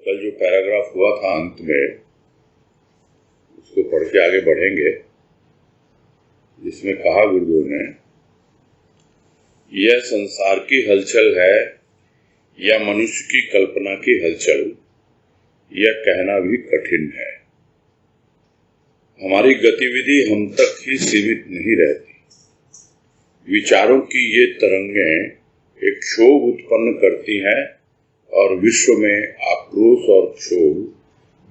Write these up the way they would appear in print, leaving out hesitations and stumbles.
कल जो पैराग्राफ हुआ था अंत में, उसको पढ़ के आगे बढ़ेंगे, जिसमें कहा गुरुदेव ने, यह संसार की हलचल है या मनुष्य की कल्पना की हलचल, यह कहना भी कठिन है। हमारी गतिविधि हम तक ही सीमित नहीं रहती। विचारों की ये तरंगें एक क्षोभ उत्पन्न करती हैं और विश्व में आक्रोश और क्षोभ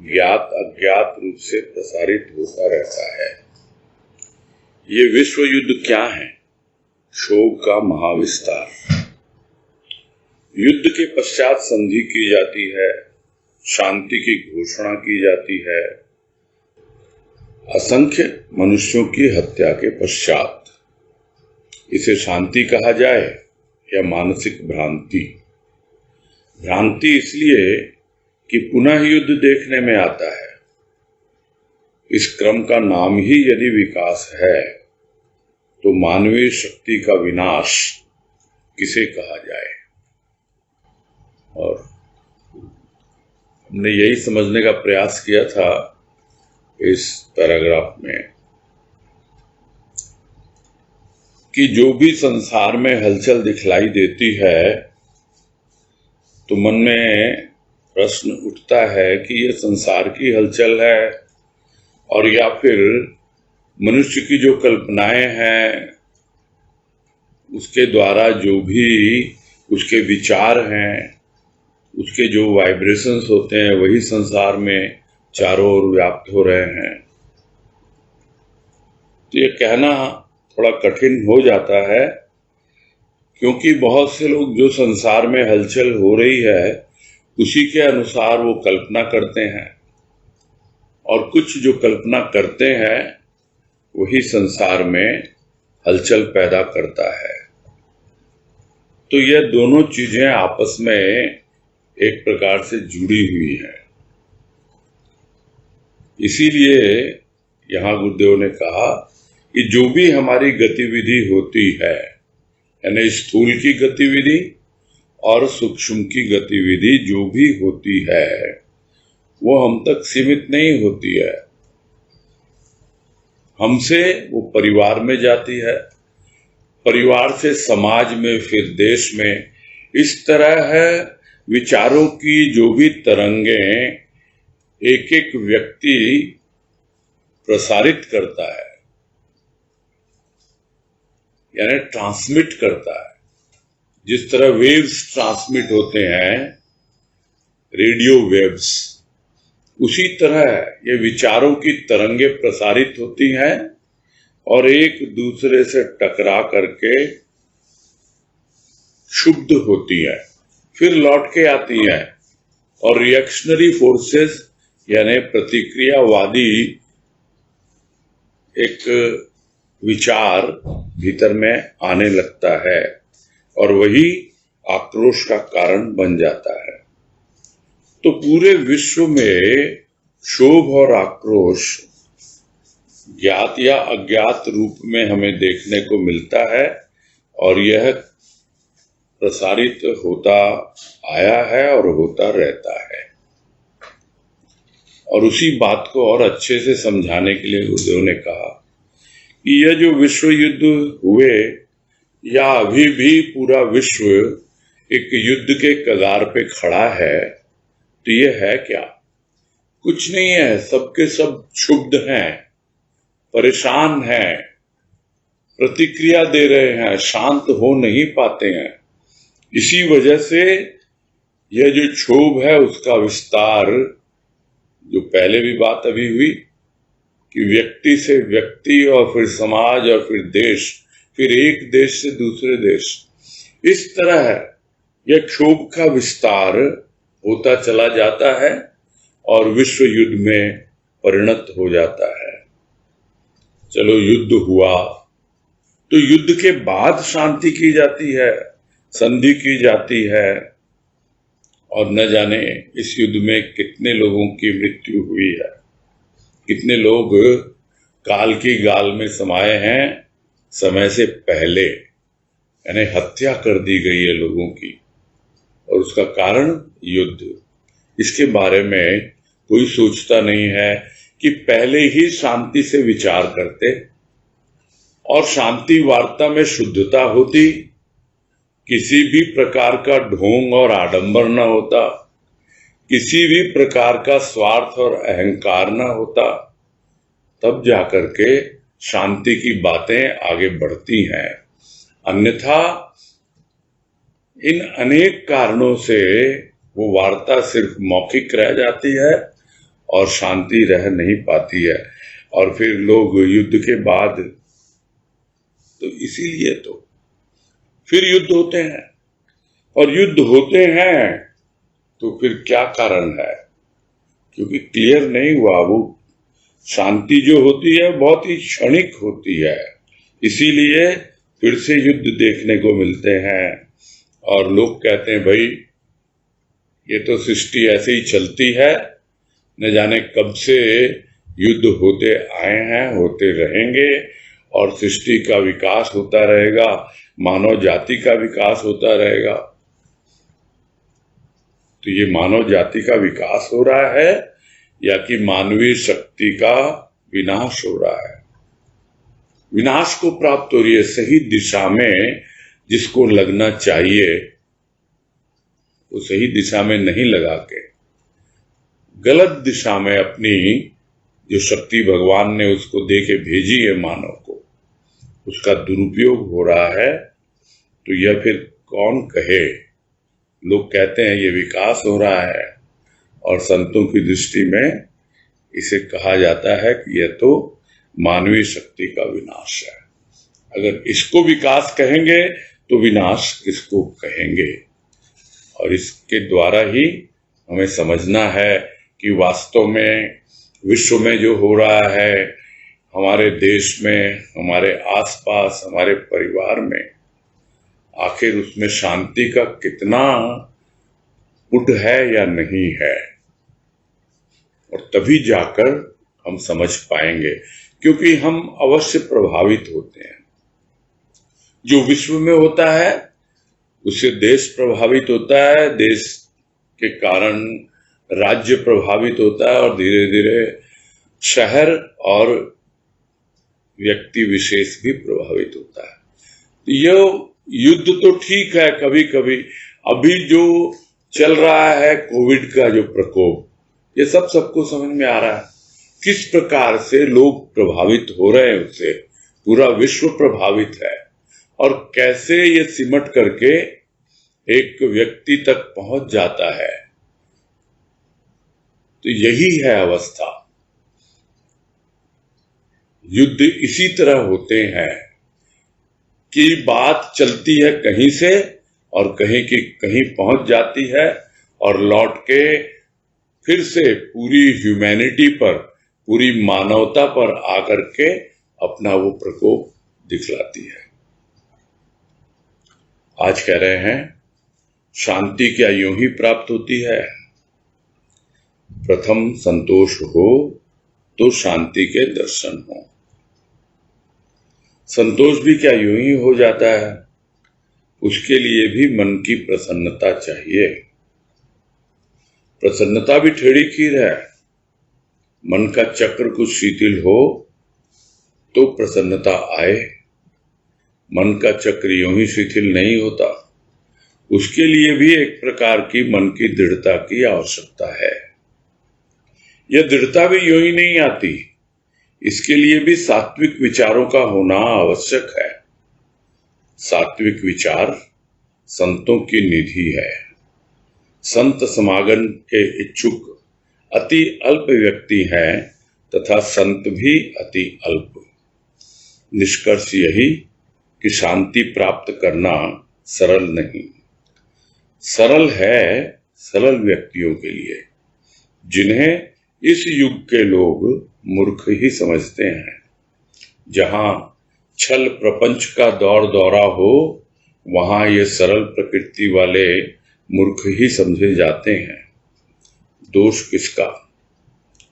ज्ञात अज्ञात रूप से प्रसारित होता रहता है। ये विश्व युद्ध क्या है? क्षोभ का महाविस्तार। युद्ध के पश्चात संधि की जाती है, शांति की घोषणा की जाती है। असंख्य मनुष्यों की हत्या के पश्चात इसे शांति कहा जाए या मानसिक भ्रांति? भ्रांति इसलिए कि पुनः युद्ध देखने में आता है। इस क्रम का नाम ही यदि विकास है तो मानवीय शक्ति का विनाश किसे कहा जाए? और हमने यही समझने का प्रयास किया था इस पैराग्राफ में कि जो भी संसार में हलचल दिखलाई देती है तो मन में प्रश्न उठता है कि यह संसार की हलचल है और या फिर मनुष्य की जो कल्पनाएं हैं उसके द्वारा जो भी उसके विचार हैं, उसके जो वाइब्रेशंस होते हैं वही संसार में चारों ओर व्याप्त हो रहे हैं। तो ये कहना थोड़ा कठिन हो जाता है, क्योंकि बहुत से लोग जो संसार में हलचल हो रही है उसी के अनुसार वो कल्पना करते हैं, और कुछ जो कल्पना करते हैं वही संसार में हलचल पैदा करता है। तो यह दोनों चीजें आपस में एक प्रकार से जुड़ी हुई हैं। इसीलिए यहाँ गुरुदेव ने कहा कि जो भी हमारी गतिविधि होती है, यानी स्थूल की गतिविधि और सूक्ष्म की गतिविधि जो भी होती है वो हम तक सीमित नहीं होती है। हमसे वो परिवार में जाती है, परिवार से समाज में, फिर देश में। इस तरह है विचारों की जो भी तरंगें एक एक व्यक्ति प्रसारित करता है, यानी ट्रांसमिट करता है। जिस तरह वेव्स ट्रांसमिट होते हैं, रेडियो वेव्स, उसी तरह ये विचारों की तरंगें प्रसारित होती हैं और एक दूसरे से टकरा करके क्षुब्ध होती हैं, फिर लौट के आती हैं और रिएक्शनरी फोर्सेस यानी प्रतिक्रियावादी एक विचार भीतर में आने लगता है और वही आक्रोश का कारण बन जाता है। तो पूरे विश्व में क्षोभ और आक्रोश ज्ञात या अज्ञात रूप में हमें देखने को मिलता है और यह प्रसारित होता आया है और होता रहता है। और उसी बात को और अच्छे से समझाने के लिए गुरुदेव ने कहा कि यह जो विश्व युद्ध हुए या अभी भी पूरा विश्व एक युद्ध के कगार पे खड़ा है, तो यह है क्या? कुछ नहीं है। सबके सब क्षुब्ध हैं, परेशान हैं, प्रतिक्रिया दे रहे हैं, शांत हो नहीं पाते हैं। इसी वजह से यह जो क्षोभ है उसका विस्तार, जो पहले भी बात अभी हुई कि व्यक्ति से व्यक्ति और फिर समाज और फिर देश, फिर एक देश से दूसरे देश, इस तरह यह क्षोभ का विस्तार होता चला जाता है और विश्व युद्ध में परिणत हो जाता है। चलो युद्ध हुआ, तो युद्ध के बाद शांति की जाती है, संधि की जाती है, और न जाने इस युद्ध में कितने लोगों की मृत्यु हुई है, कितने लोग काल की गाल में समाये हैं समय से पहले, यानी हत्या कर दी गई है लोगों की, और उसका कारण युद्ध। इसके बारे में कोई सोचता नहीं है कि पहले ही शांति से विचार करते और शांति वार्ता में शुद्धता होती, किसी भी प्रकार का ढोंग और आडंबर न होता, किसी भी प्रकार का स्वार्थ और अहंकार न होता, तब जाकर के शांति की बातें आगे बढ़ती हैं। अन्यथा इन अनेक कारणों से वो वार्ता सिर्फ मौखिक रह जाती है और शांति रह नहीं पाती है, और फिर लोग युद्ध के बाद तो इसीलिए तो फिर युद्ध होते हैं, और युद्ध होते हैं तो फिर क्या कारण है? क्योंकि क्लियर नहीं हुआ। वो शांति जो होती है बहुत ही क्षणिक होती है, इसीलिए फिर से युद्ध देखने को मिलते हैं। और लोग कहते हैं भाई ये तो सृष्टि ऐसे ही चलती है, न जाने कब से युद्ध होते आए हैं, होते रहेंगे, और सृष्टि का विकास होता रहेगा, मानव जाति का विकास होता रहेगा। तो ये मानव जाति का विकास हो रहा है या कि मानवीय शक्ति का विनाश हो रहा है? विनाश को प्राप्त हो रही है। सही दिशा में जिसको लगना चाहिए वो सही दिशा में नहीं लगा के गलत दिशा में अपनी जो शक्ति भगवान ने उसको दे के भेजी है मानव को, उसका दुरुपयोग हो रहा है। तो यह फिर कौन कहे? लोग कहते हैं ये विकास हो रहा है, और संतों की दृष्टि में इसे कहा जाता है कि यह तो मानवीय शक्ति का विनाश है। अगर इसको विकास कहेंगे तो विनाश किसको कहेंगे? और इसके द्वारा ही हमें समझना है कि वास्तव में विश्व में जो हो रहा है, हमारे देश में, हमारे आसपास, हमारे परिवार में, आखिर उसमें शांति का कितना पुट है या नहीं है। और तभी जाकर हम समझ पाएंगे, क्योंकि हम अवश्य प्रभावित होते हैं। जो विश्व में होता है उससे देश प्रभावित होता है, देश के कारण राज्य प्रभावित होता है, और धीरे धीरे शहर और व्यक्ति विशेष भी प्रभावित होता है। यह युद्ध तो ठीक है, कभी कभी अभी जो चल रहा है कोविड का जो प्रकोप, ये सब सबको समझ में आ रहा है किस प्रकार से लोग प्रभावित हो रहे हैं, उससे पूरा विश्व प्रभावित है, और कैसे ये सिमट करके एक व्यक्ति तक पहुंच जाता है। तो यही है अवस्था। युद्ध इसी तरह होते हैं कि बात चलती है कहीं से और कहीं की कहीं पहुंच जाती है, और लौट के फिर से पूरी ह्यूमैनिटी पर, पूरी मानवता पर आकर के अपना वो प्रकोप दिखलाती है। आज कह रहे हैं शांति क्या यूं ही प्राप्त होती है? प्रथम संतोष हो तो शांति के दर्शन हो। संतोष भी क्या यूं ही हो जाता है? उसके लिए भी मन की प्रसन्नता चाहिए। प्रसन्नता भी टेढ़ी खीर है। मन का चक्र कुछ शिथिल हो तो प्रसन्नता आए। मन का चक्र यूं ही शिथिल नहीं होता, उसके लिए भी एक प्रकार की मन की दृढ़ता की आवश्यकता है। यह दृढ़ता भी यूं ही नहीं आती, इसके लिए भी सात्विक विचारों का होना आवश्यक है। सात्विक विचार संतों की निधि है। संत समागम के इच्छुक अति अल्प व्यक्ति हैं तथा संत भी अति अल्प। निष्कर्ष यही कि शांति प्राप्त करना सरल नहीं। सरल है सरल व्यक्तियों के लिए, जिन्हें इस युग के लोग मूर्ख ही समझते हैं। जहां छल प्रपंच का दौर दौरा हो, वहां ये सरल प्रकृति वाले मूर्ख ही समझे जाते हैं। दोष किसका?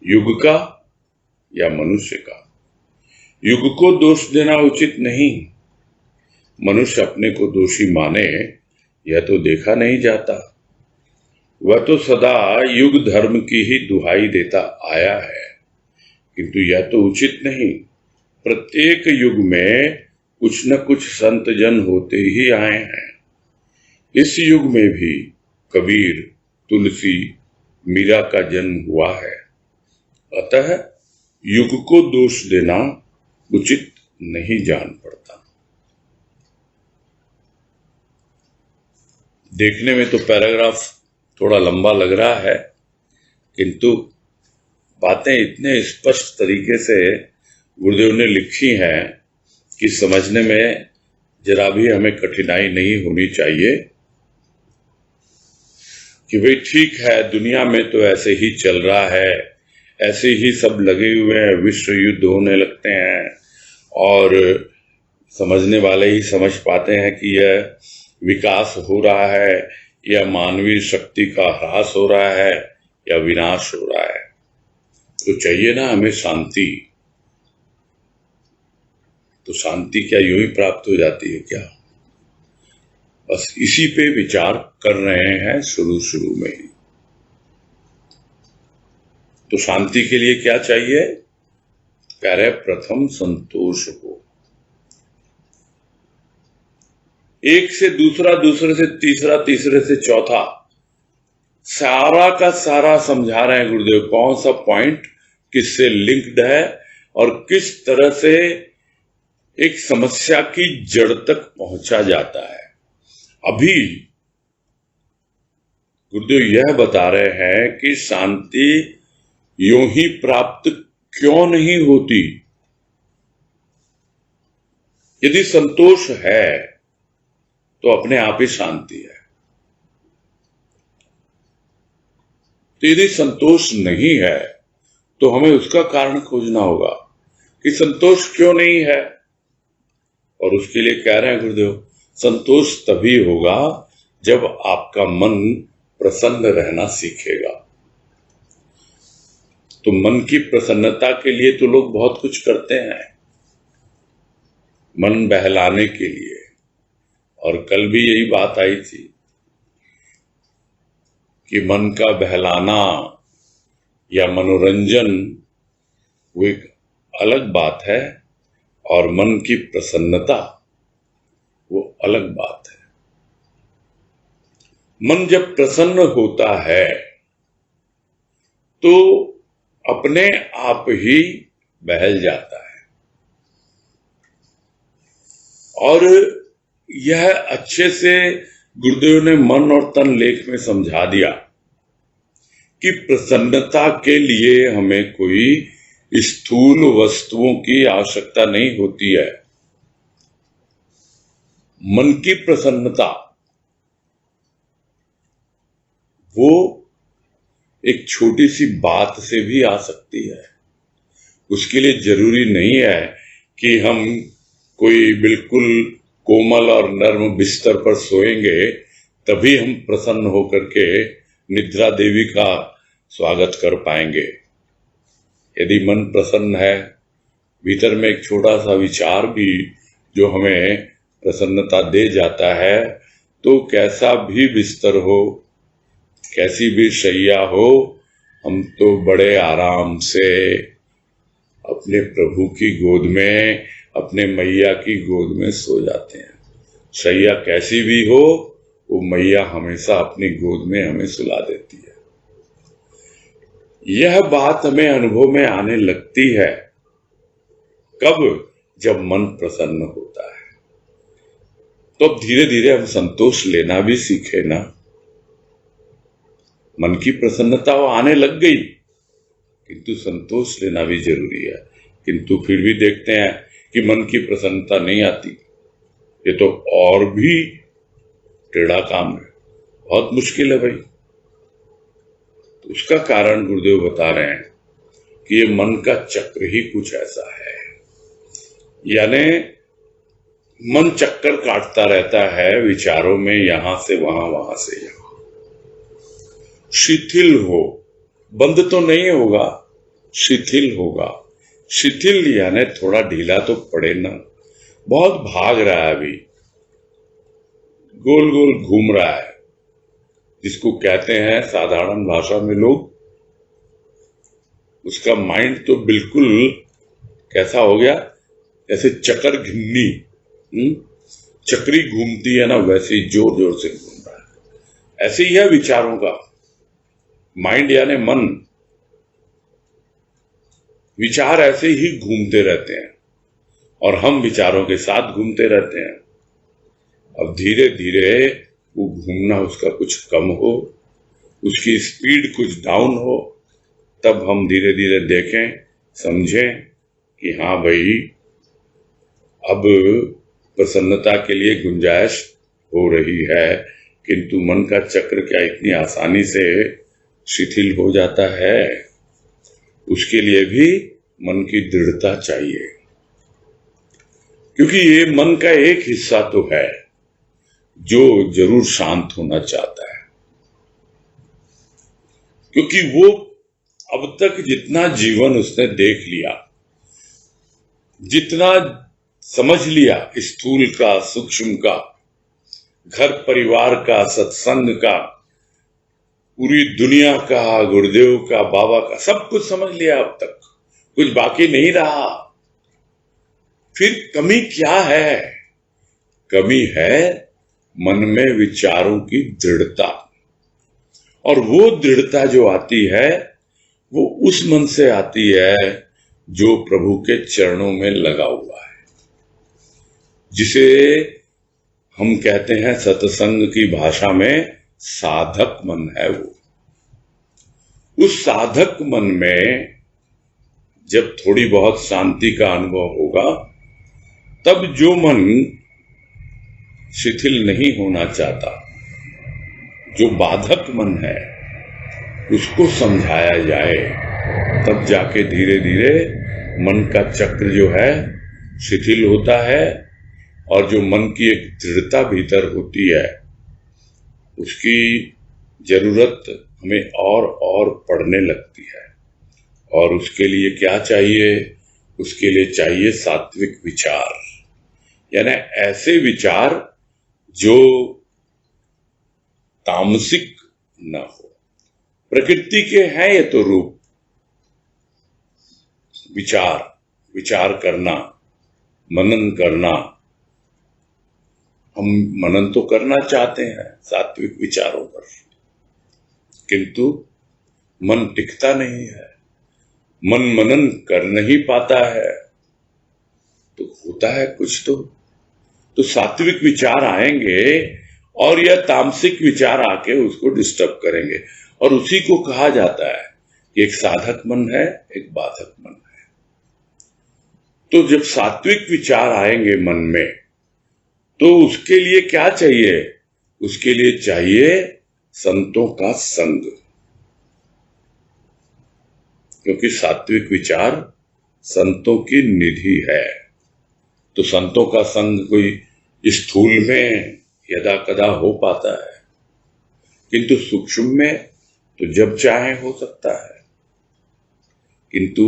युग का या मनुष्य का? युग को दोष देना उचित नहीं। मनुष्य अपने को दोषी माने यह तो देखा नहीं जाता। वह तो सदा युग धर्म की ही दुहाई देता आया है, किंतु यह तो उचित नहीं। प्रत्येक युग में कुछ न कुछ संत जन होते ही आए हैं। इस युग में भी कबीर, तुलसी, मीरा का जन्म हुआ है। अतः युग को दोष देना उचित नहीं जान पड़ता। देखने में तो पैराग्राफ थोड़ा लंबा लग रहा है, किंतु बातें इतने स्पष्ट तरीके से गुरुदेव ने लिखी हैं कि समझने में जरा भी हमें कठिनाई नहीं होनी चाहिए कि भाई ठीक है, दुनिया में तो ऐसे ही चल रहा है, ऐसे ही सब लगे हुए हैं, विश्व युद्ध होने लगते हैं और समझने वाले ही समझ पाते हैं कि यह विकास हो रहा है या मानवीय शक्ति का ह्रास हो रहा है या विनाश हो रहा है। तो चाहिए ना हमें शांति। तो शांति क्या यूं ही प्राप्त हो जाती है क्या? बस इसी पे विचार कर रहे हैं शुरू में ही। तो शांति के लिए क्या चाहिए? कह रहे प्रथम संतोष हो। एक से दूसरा, दूसरे से तीसरा, तीसरे से चौथा, सारा का सारा समझा रहे हैं गुरुदेव कौन सा पॉइंट किससे लिंक्ड है और किस तरह से एक समस्या की जड़ तक पहुंचा जाता है। अभी गुरुदेव यह बता रहे हैं कि शांति यूं ही प्राप्त क्यों नहीं होती। यदि संतोष है तो अपने आप ही शांति है। तो यदि संतोष नहीं है तो हमें उसका कारण खोजना होगा कि संतोष क्यों नहीं है। और उसके लिए कह रहे हैं गुरुदेव, संतोष तभी होगा जब आपका मन प्रसन्न रहना सीखेगा। तो मन की प्रसन्नता के लिए तो लोग बहुत कुछ करते हैं, मन बहलाने के लिए। और कल भी यही बात आई थी कि मन का बहलाना या मनोरंजन वो एक अलग बात है और मन की प्रसन्नता वो अलग बात है। मन जब प्रसन्न होता है तो अपने आप ही बहल जाता है। और यह अच्छे से गुरुदेव ने मन और तन लेख में समझा दिया कि प्रसन्नता के लिए हमें कोई स्थूल वस्तुओं की आवश्यकता नहीं होती है। मन की प्रसन्नता वो एक छोटी सी बात से भी आ सकती है। उसके लिए जरूरी नहीं है कि हम कोई बिल्कुल कोमल और नर्म बिस्तर पर सोएंगे तभी हम प्रसन्न होकर के निद्रा देवी का स्वागत कर पाएंगे। यदि मन प्रसन्न है, भीतर में एक छोटा सा विचार भी जो हमें प्रसन्नता दे जाता है, तो कैसा भी बिस्तर हो, कैसी भी शैया हो, हम तो बड़े आराम से अपने प्रभु की गोद में, अपने मैया की गोद में सो जाते हैं। शैया कैसी भी हो, वो मैया हमेशा अपनी गोद में हमें सुला देती है। यह बात हमें अनुभव में आने लगती है कब? जब मन प्रसन्न होता है। तो अब धीरे धीरे हम संतोष लेना भी सीखे ना। मन की प्रसन्नता वो आने लग गई, किंतु संतोष लेना भी जरूरी है। किंतु फिर भी देखते हैं कि मन की प्रसन्नता नहीं आती। ये तो और भी टेढ़ा काम है, बहुत मुश्किल है भाई। तो उसका कारण गुरुदेव बता रहे हैं कि ये मन का चक्र ही कुछ ऐसा है। यानी मन चक्कर काटता रहता है विचारों में, यहां से वहां, वहां से यहां। शिथिल हो, बंद तो नहीं होगा, शिथिल होगा। शिथिल यानी थोड़ा ढीला तो पड़े ना। बहुत भाग रहा है अभी, गोल गोल घूम रहा है, जिसको कहते हैं साधारण भाषा में लोग, उसका माइंड तो बिल्कुल कैसा हो गया, जैसे चक्कर घिन्नी, चक्री घूमती है ना, वैसे ही जोर जोर से घूम रहा है। ऐसे ही है विचारों का माइंड, यानी मन, विचार ऐसे ही घूमते रहते हैं और हम विचारों के साथ घूमते रहते हैं। अब धीरे धीरे वो घूमना उसका कुछ कम हो, उसकी स्पीड कुछ डाउन हो, तब हम धीरे धीरे देखें, समझें कि हाँ भाई, अब प्रसन्नता के लिए गुंजाइश हो रही है। किंतु मन का चक्र क्या इतनी आसानी से शिथिल हो जाता है? उसके लिए भी मन की दृढ़ता चाहिए, क्योंकि ये मन का एक हिस्सा तो है जो जरूर शांत होना चाहता है, क्योंकि वो अब तक जितना जीवन उसने देख लिया, जितना समझ लिया, स्थूल का, सूक्ष्म का, घर परिवार का, सत्संग का, पूरी दुनिया का, गुरुदेव का, बाबा का, सब कुछ समझ लिया, अब तक कुछ बाकी नहीं रहा। फिर कमी क्या है? कमी है मन में विचारों की दृढ़ता। और वो दृढ़ता जो आती है वो उस मन से आती है जो प्रभु के चरणों में लगा हुआ है, जिसे हम कहते हैं सत्संग की भाषा में साधक मन है। वो उस साधक मन में जब थोड़ी बहुत शांति का अनुभव होगा, तब जो मन शिथिल नहीं होना चाहता, जो बाधक मन है, उसको समझाया जाए, तब जाके धीरे धीरे मन का चक्र जो है शिथिल होता है। और जो मन की एक दृढ़ता भीतर होती है, उसकी जरूरत हमें और पड़ने लगती है। और उसके लिए क्या चाहिए? उसके लिए चाहिए सात्विक विचार, यानी ऐसे विचार जो तामसिक न हो। प्रकृति के हैं ये तो रूप, विचार करना, मनन करना। हम मनन तो करना चाहते हैं सात्विक विचारों पर, किंतु मन टिकता नहीं है, मन मनन कर नहीं पाता है, तो होता है कुछ तो सात्विक विचार आएंगे और यह तामसिक विचार आके उसको डिस्टर्ब करेंगे। और उसी को कहा जाता है कि एक साधक मन है, एक बाधक मन है। तो जब सात्विक विचार आएंगे मन में, तो उसके लिए क्या चाहिए? उसके लिए चाहिए संतों का संग, क्योंकि सात्विक विचार संतों की निधि है। तो संतों का संग कोई स्थूल में यदा कदा हो पाता है, किंतु सूक्ष्म में तो जब चाहे हो सकता है। किंतु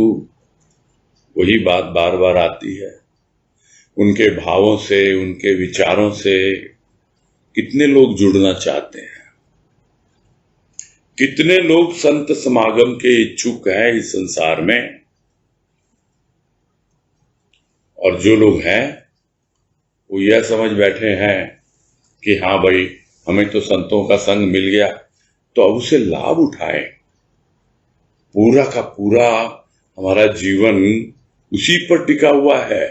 वही बात बार बार आती है, उनके भावों से, उनके विचारों से कितने लोग जुड़ना चाहते हैं, कितने लोग संत समागम के इच्छुक हैं इस संसार में। और जो लोग हैं वो यह समझ बैठे हैं कि हाँ भाई, हमें तो संतों का संग मिल गया, तो अब उसे लाभ उठाएं। पूरा का पूरा हमारा जीवन उसी पर टिका हुआ है,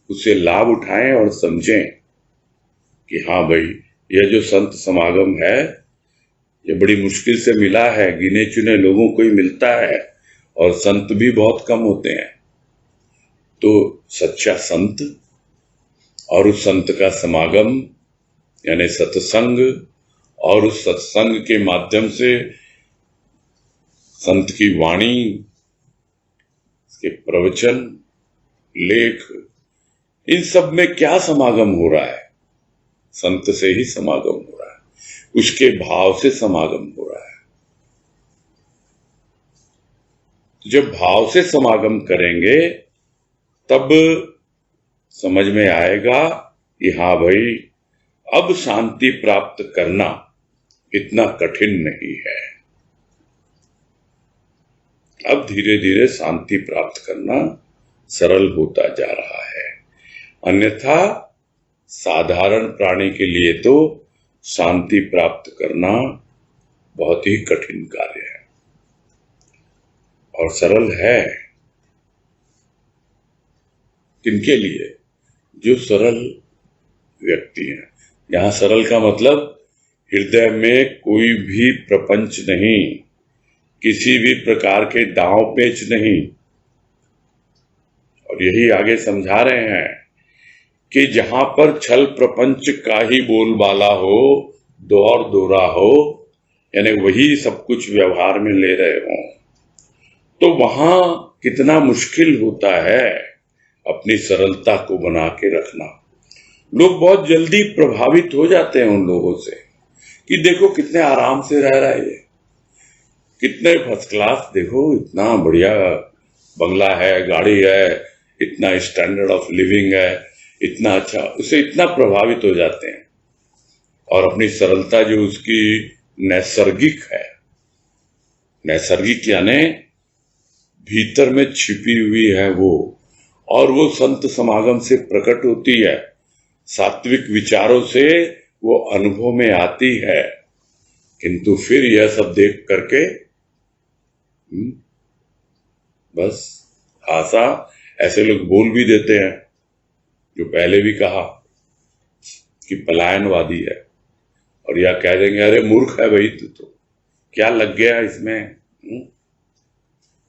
उसे लाभ उठाएं और समझें कि हाँ भाई, यह जो संत समागम है, यह बड़ी मुश्किल से मिला है, गिने चुने लोगों को ही मिलता है और संत भी बहुत कम होते हैं। तो सच्चा संत और उस संत का समागम यानी सत्संग, और उस सत्संग के माध्यम से संत की वाणी, उसके प्रवचन, लेख, इन सब में क्या समागम हो रहा है? संत से ही समागम हो रहा है, उसके भाव से समागम हो रहा है। जब भाव से समागम करेंगे तब समझ में आएगा कि हाँ भाई, अब शांति प्राप्त करना इतना कठिन नहीं है। अब धीरे धीरे शांति प्राप्त करना सरल होता जा रहा है। अन्यथा साधारण प्राणी के लिए तो शांति प्राप्त करना बहुत ही कठिन कार्य है। और सरल है किनके लिए? जो सरल व्यक्ति हैं। यहां सरल का मतलब हृदय में कोई भी प्रपंच नहीं, किसी भी प्रकार के दांव पेच नहीं। और यही आगे समझा रहे हैं कि जहां पर छल प्रपंच का ही बोलबाला हो, दौर दौरा हो, यानी वही सब कुछ व्यवहार में ले रहे हो, तो वहां कितना मुश्किल होता है अपनी सरलता को बना के रखना। लोग बहुत जल्दी प्रभावित हो जाते हैं उन लोगों से कि देखो कितने आराम से रह रहा है ये, कितने फर्स्ट क्लास, देखो इतना बढ़िया बंगला है, गाड़ी है, इतना स्टैंडर्ड ऑफ लिविंग है, इतना अच्छा, उससे इतना प्रभावित हो जाते हैं। और अपनी सरलता जो उसकी नैसर्गिक है, नैसर्गिक यानी भीतर में छिपी हुई है वो, और वो संत समागम से प्रकट होती है, सात्विक विचारों से वो अनुभव में आती है। किंतु फिर यह सब देख करके बस आशा ऐसे लोग बोल भी देते हैं, जो पहले भी कहा कि पलायनवादी है, और या कह देंगे अरे मूर्ख है भाई तू, तो क्या लग गया इसमें।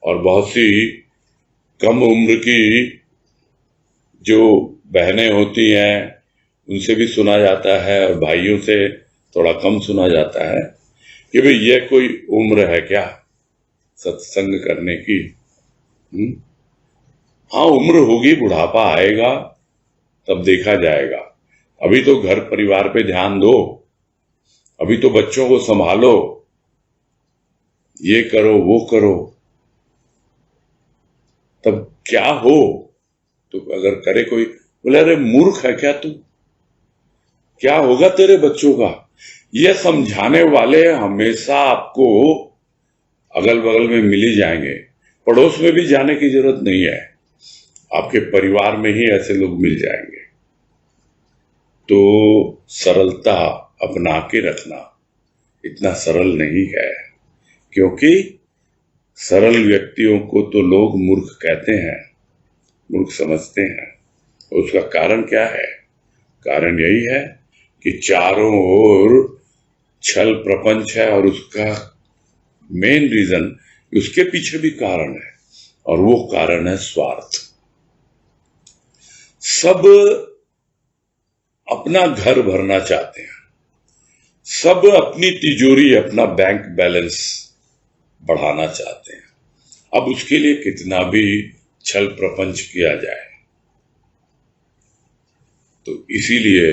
और बहुत सी कम उम्र की जो बहनें होती हैं उनसे भी सुना जाता है, और भाइयों से थोड़ा कम सुना जाता है कि भाई ये कोई उम्र है क्या सत्संग करने की। हाँ, उम्र होगी, बुढ़ापा आएगा तब देखा जाएगा। अभी तो घर परिवार पे ध्यान दो, अभी तो बच्चों को संभालो, ये करो वो करो, तब क्या हो। तो अगर करे कोई, बोले अरे मूर्ख है क्या तू, क्या होगा तेरे बच्चों का। यह समझाने वाले हमेशा आपको अगल बगल में मिल ही जाएंगे, पड़ोस में भी जाने की जरूरत नहीं है, आपके परिवार में ही ऐसे लोग मिल जाएंगे। तो सरलता अपना के रखना इतना सरल नहीं है, क्योंकि सरल व्यक्तियों को तो लोग मूर्ख कहते हैं, मूर्ख समझते हैं। उसका कारण क्या है? कारण यही है कि चारों ओर छल प्रपंच है, और उसका मेन रीजन, उसके पीछे भी कारण है, और वो कारण है स्वार्थ। सब अपना घर भरना चाहते हैं, सब अपनी तिजोरी, अपना बैंक बैलेंस बढ़ाना चाहते हैं। अब उसके लिए कितना भी छल प्रपंच किया जाए, तो इसीलिए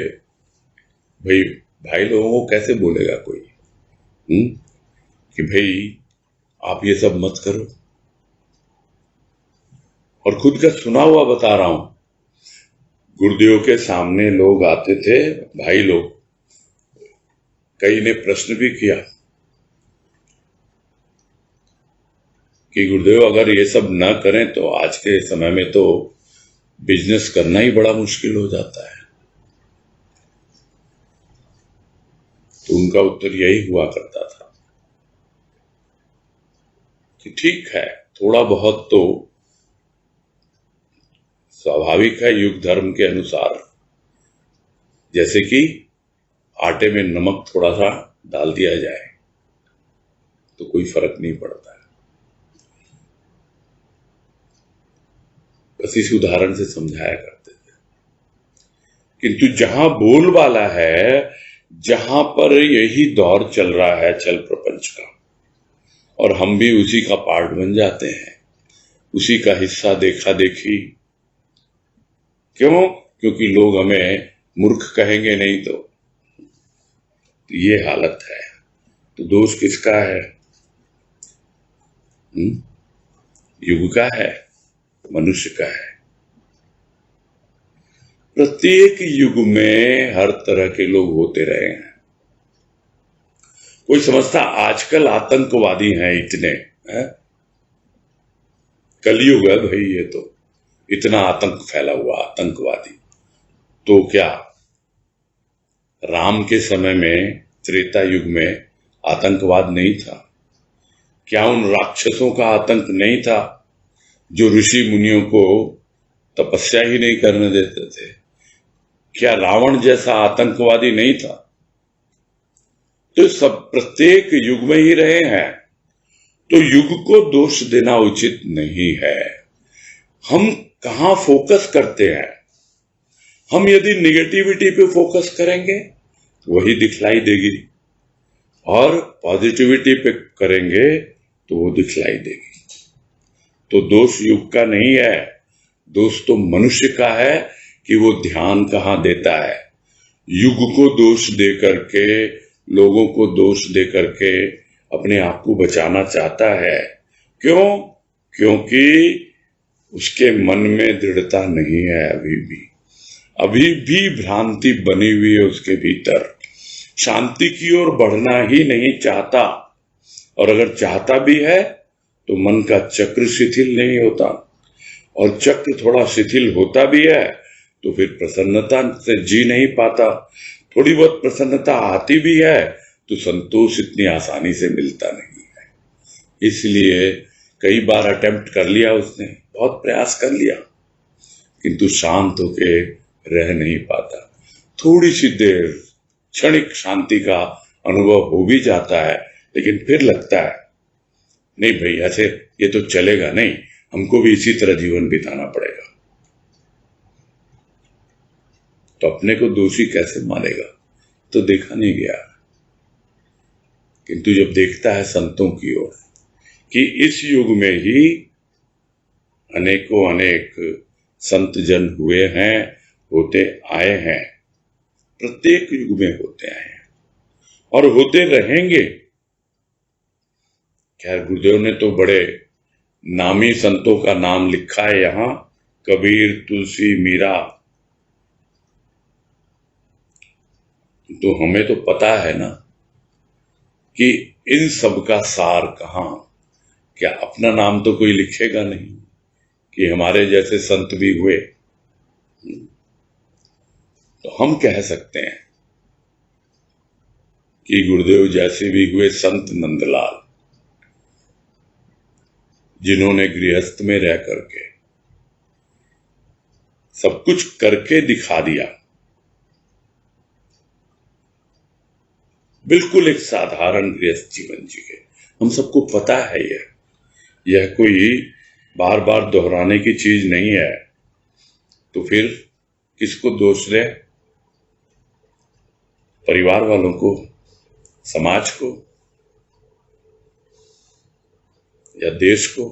भाई लोगों को कैसे बोलेगा कोई कि भाई आप ये सब मत करो। और खुद का सुना हुआ बता रहा हूं, गुरुदेव के सामने लोग आते थे, भाई लोग, कई ने प्रश्न भी किया कि गुरुदेव अगर ये सब ना करें तो आज के समय में तो बिजनेस करना ही बड़ा मुश्किल हो जाता है। तो उनका उत्तर यही हुआ करता था कि ठीक है, थोड़ा बहुत तो स्वाभाविक है, युग धर्म के अनुसार, जैसे कि आटे में नमक थोड़ा सा डाल दिया जाए तो कोई फर्क नहीं पड़ता है। बस इस उदाहरण से समझाया करते थे। किंतु जहां बोलबाला है, जहां पर यही दौर चल रहा है छल प्रपंच का, और हम भी उसी का पार्ट बन जाते हैं, उसी का हिस्सा देखा देखी। क्यों? क्योंकि लोग हमें मूर्ख कहेंगे नहीं तो ये हालत है। तो दोष किसका है? युग का है, मनुष्य का है। प्रत्येक युग में हर तरह के लोग होते रहे हैं। कोई समझता आजकल आतंकवादी हैं इतने, हैं? कलयुग है भाई, ये तो इतना आतंक फैला हुआ आतंकवादी। तो क्या राम के समय में, त्रेता युग में आतंकवाद नहीं था? क्या उन राक्षसों का आतंक नहीं था जो ऋषि मुनियों को तपस्या ही नहीं करने देते थे? क्या रावण जैसा आतंकवादी नहीं था? तो सब प्रत्येक युग में ही रहे हैं, तो युग को दोष देना उचित नहीं है। हम कहां फोकस करते हैं? हम यदि निगेटिविटी पे फोकस करेंगे वही दिखलाई देगी, और पॉजिटिविटी पे करेंगे तो वो दिखलाई देगी। तो दोष युग का नहीं है, दोष तो मनुष्य का है कि वो ध्यान कहां देता है। युग को दोष दे करके, लोगों को दोष दे करके अपने आप को बचाना चाहता है। क्यों? क्योंकि उसके मन में दृढ़ता नहीं है, अभी भी भ्रांति बनी हुई है उसके भीतर, शांति की ओर बढ़ना ही नहीं चाहता। और अगर चाहता भी है तो मन का चक्र शिथिल नहीं होता, और चक्र थोड़ा शिथिल होता भी है तो फिर प्रसन्नता से जी नहीं पाता। थोड़ी बहुत प्रसन्नता आती भी है तो संतोष इतनी आसानी से मिलता नहीं है। इसलिए कई बार अटेम्प्ट कर लिया उसने, बहुत प्रयास कर लिया, किंतु शांत होके रह नहीं पाता। थोड़ी सी देर क्षणिक शांति का अनुभव हो भी जाता है, लेकिन फिर लगता है नहीं भाई, ऐसे ये तो चलेगा नहीं, हमको भी इसी तरह जीवन बिताना पड़ेगा। तो अपने को दोषी कैसे मानेगा? तो देखा नहीं गया। किंतु जब देखता है संतों की ओर कि इस युग में ही अनेकों अनेक संत जन हुए हैं, होते आए हैं, प्रत्येक युग में होते आए हैं और होते रहेंगे। खैर, गुरुदेव ने तो बड़े नामी संतों का नाम लिखा है यहां, कबीर, तुलसी, मीरा। तो हमें तो पता है ना कि इन सब का सार कहां। क्या अपना नाम तो कोई लिखेगा नहीं कि हमारे जैसे संत भी हुए। तो हम कह सकते हैं कि गुरुदेव जैसे भी हुए संत नंदलाल, जिन्होंने गृहस्थ में रह करके सब कुछ करके दिखा दिया, बिल्कुल एक साधारण गृहस्थ जीवन जी के। हम सबको पता है यह कोई बार बार दोहराने की चीज नहीं है। तो फिर किसको दोष दे? परिवार वालों को, समाज को, या देश को,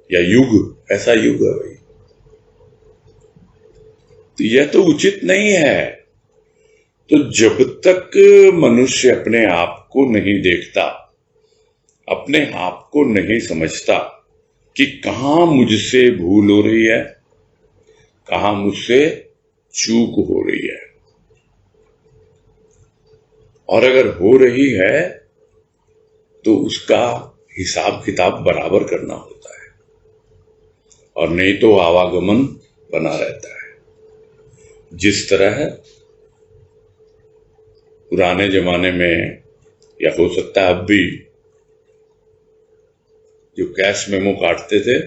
या युग? ऐसा युग है भाई। तो यह तो उचित नहीं है। तो जब तक मनुष्य अपने आप को नहीं देखता, अपने आप को नहीं समझता कि कहां मुझसे भूल हो रही है, कहां मुझसे चूक हो रही है, और अगर हो रही है तो उसका हिसाब किताब बराबर करना होता है, और नहीं तो आवागमन बना रहता है। जिस तरह पुराने जमाने में, या हो सकता है अब भी, जो कैश मेमो काटते थे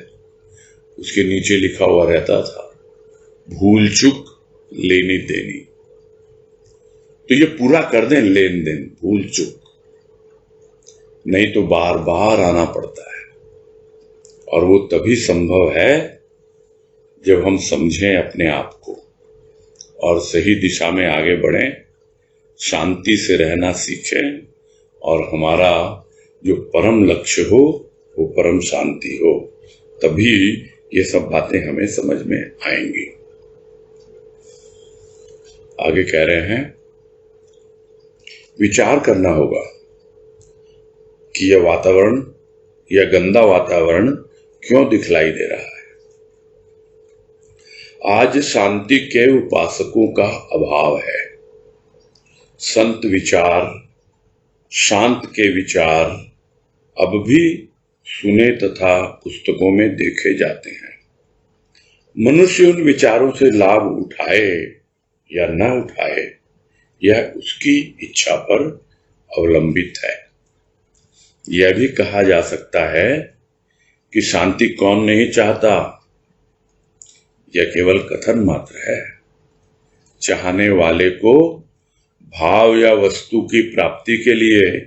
उसके नीचे लिखा हुआ रहता था भूल चूक लेनी देनी। तो ये पूरा कर दें लेन देन, भूल चूक, नहीं तो बार बार आना पड़ता है। और वो तभी संभव है जब हम समझें अपने आप को और सही दिशा में आगे बढ़ें, शांति से रहना सीखें, और हमारा जो परम लक्ष्य हो वो परम शांति हो। तभी ये सब बातें हमें समझ में आएंगी। आगे कह रहे हैं, विचार करना होगा कि यह वातावरण, यह गंदा वातावरण क्यों दिखलाई दे रहा है। आज शांति के उपासकों का अभाव है। संत विचार, शांत के विचार अब भी सुने तथा पुस्तकों में देखे जाते हैं। मनुष्य उन विचारों से लाभ उठाए या न उठाए, यह उसकी इच्छा पर अवलंबित है। यह भी कहा जा सकता है कि शांति कौन नहीं चाहता, यह केवल कथन मात्र है। चाहने वाले को भाव या वस्तु की प्राप्ति के लिए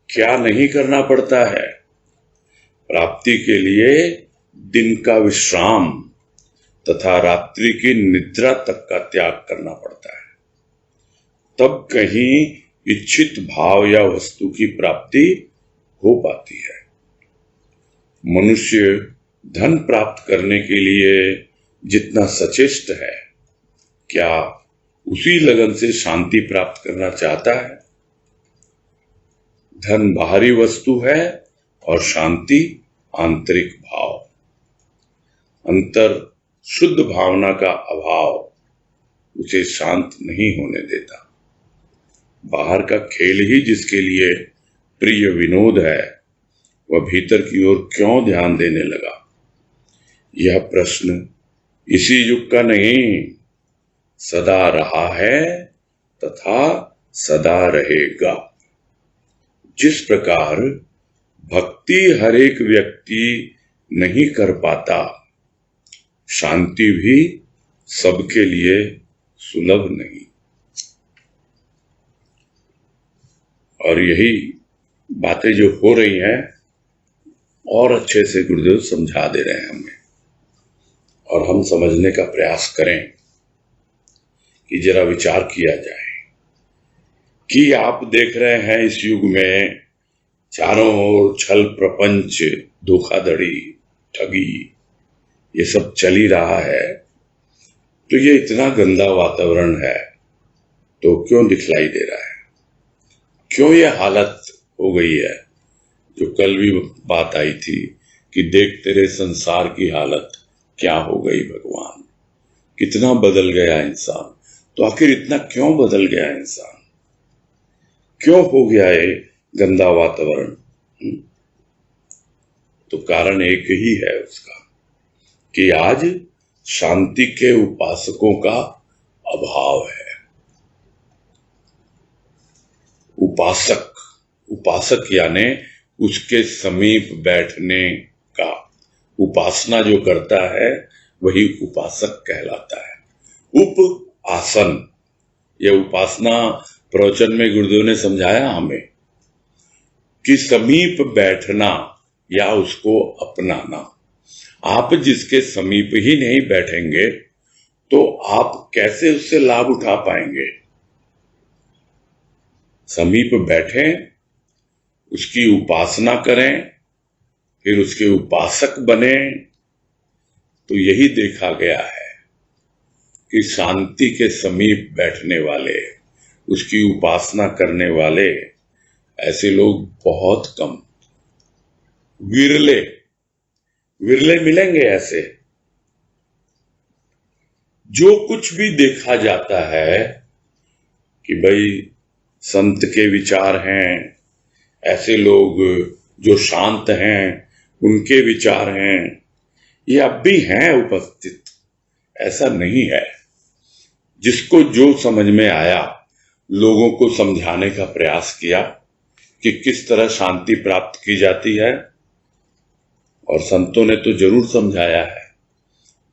क्या नहीं करना पड़ता है। प्राप्ति के लिए दिन का विश्राम तथा रात्रि की निद्रा तक का त्याग करना पड़ता है, तब कहीं इच्छित भाव या वस्तु की प्राप्ति हो पाती है। मनुष्य धन प्राप्त करने के लिए जितना सचेष्ट है, क्या उसी लगन से शांति प्राप्त करना चाहता है? धन बाहरी वस्तु है और शांति आंतरिक भाव। अंतर शुद्ध भावना का अभाव उसे शांत नहीं होने देता। बाहर का खेल ही जिसके लिए प्रिय विनोद है, वह भीतर की ओर क्यों ध्यान देने लगा? यह प्रश्न इसी युग का नहीं, सदा रहा है तथा सदा रहेगा। जिस प्रकार भक्ति हर एक व्यक्ति नहीं कर पाता, शांति भी सबके लिए सुलभ नहीं। और यही बातें जो हो रही हैं और अच्छे से गुरुदेव समझा दे रहे हैं हमें, और हम समझने का प्रयास करें कि जरा विचार किया जाए कि आप देख रहे हैं इस युग में चारों ओर छल प्रपंच, धोखाधड़ी, ठगी, ये सब चल ही रहा है। तो ये इतना गंदा वातावरण है तो क्यों दिखलाई दे रहा है? क्यों ये हालत हो गई है? जो कल भी बात आई थी कि देख तेरे संसार की हालत क्या हो गई भगवान, कितना बदल गया इंसान। तो आखिर इतना क्यों बदल गया इंसान? क्यों हो गया ये गंदा वातावरण? तो कारण एक ही है उसका कि आज शांति के उपासकों का अभाव है। उपासक यानी उसके समीप बैठने का, उपासना जो करता है वही उपासक कहलाता है। आसन, यह उपासना प्रवचन में गुरुदेव ने समझाया हमें कि समीप बैठना या उसको अपनाना। आप जिसके समीप ही नहीं बैठेंगे तो आप कैसे उससे लाभ उठा पाएंगे? समीप बैठें, उसकी उपासना करें, फिर उसके उपासक बने। तो यही देखा गया है कि शांति के समीप बैठने वाले, उसकी उपासना करने वाले ऐसे लोग बहुत कम, विरले मिलेंगे। ऐसे जो कुछ भी देखा जाता है कि भाई संत के विचार हैं, ऐसे लोग जो शांत हैं उनके विचार हैं, ये अब भी हैं उपस्थित, ऐसा नहीं है। जिसको जो समझ में आया, लोगों को समझाने का प्रयास किया कि किस तरह शांति प्राप्त की जाती है, और संतों ने तो जरूर समझाया है,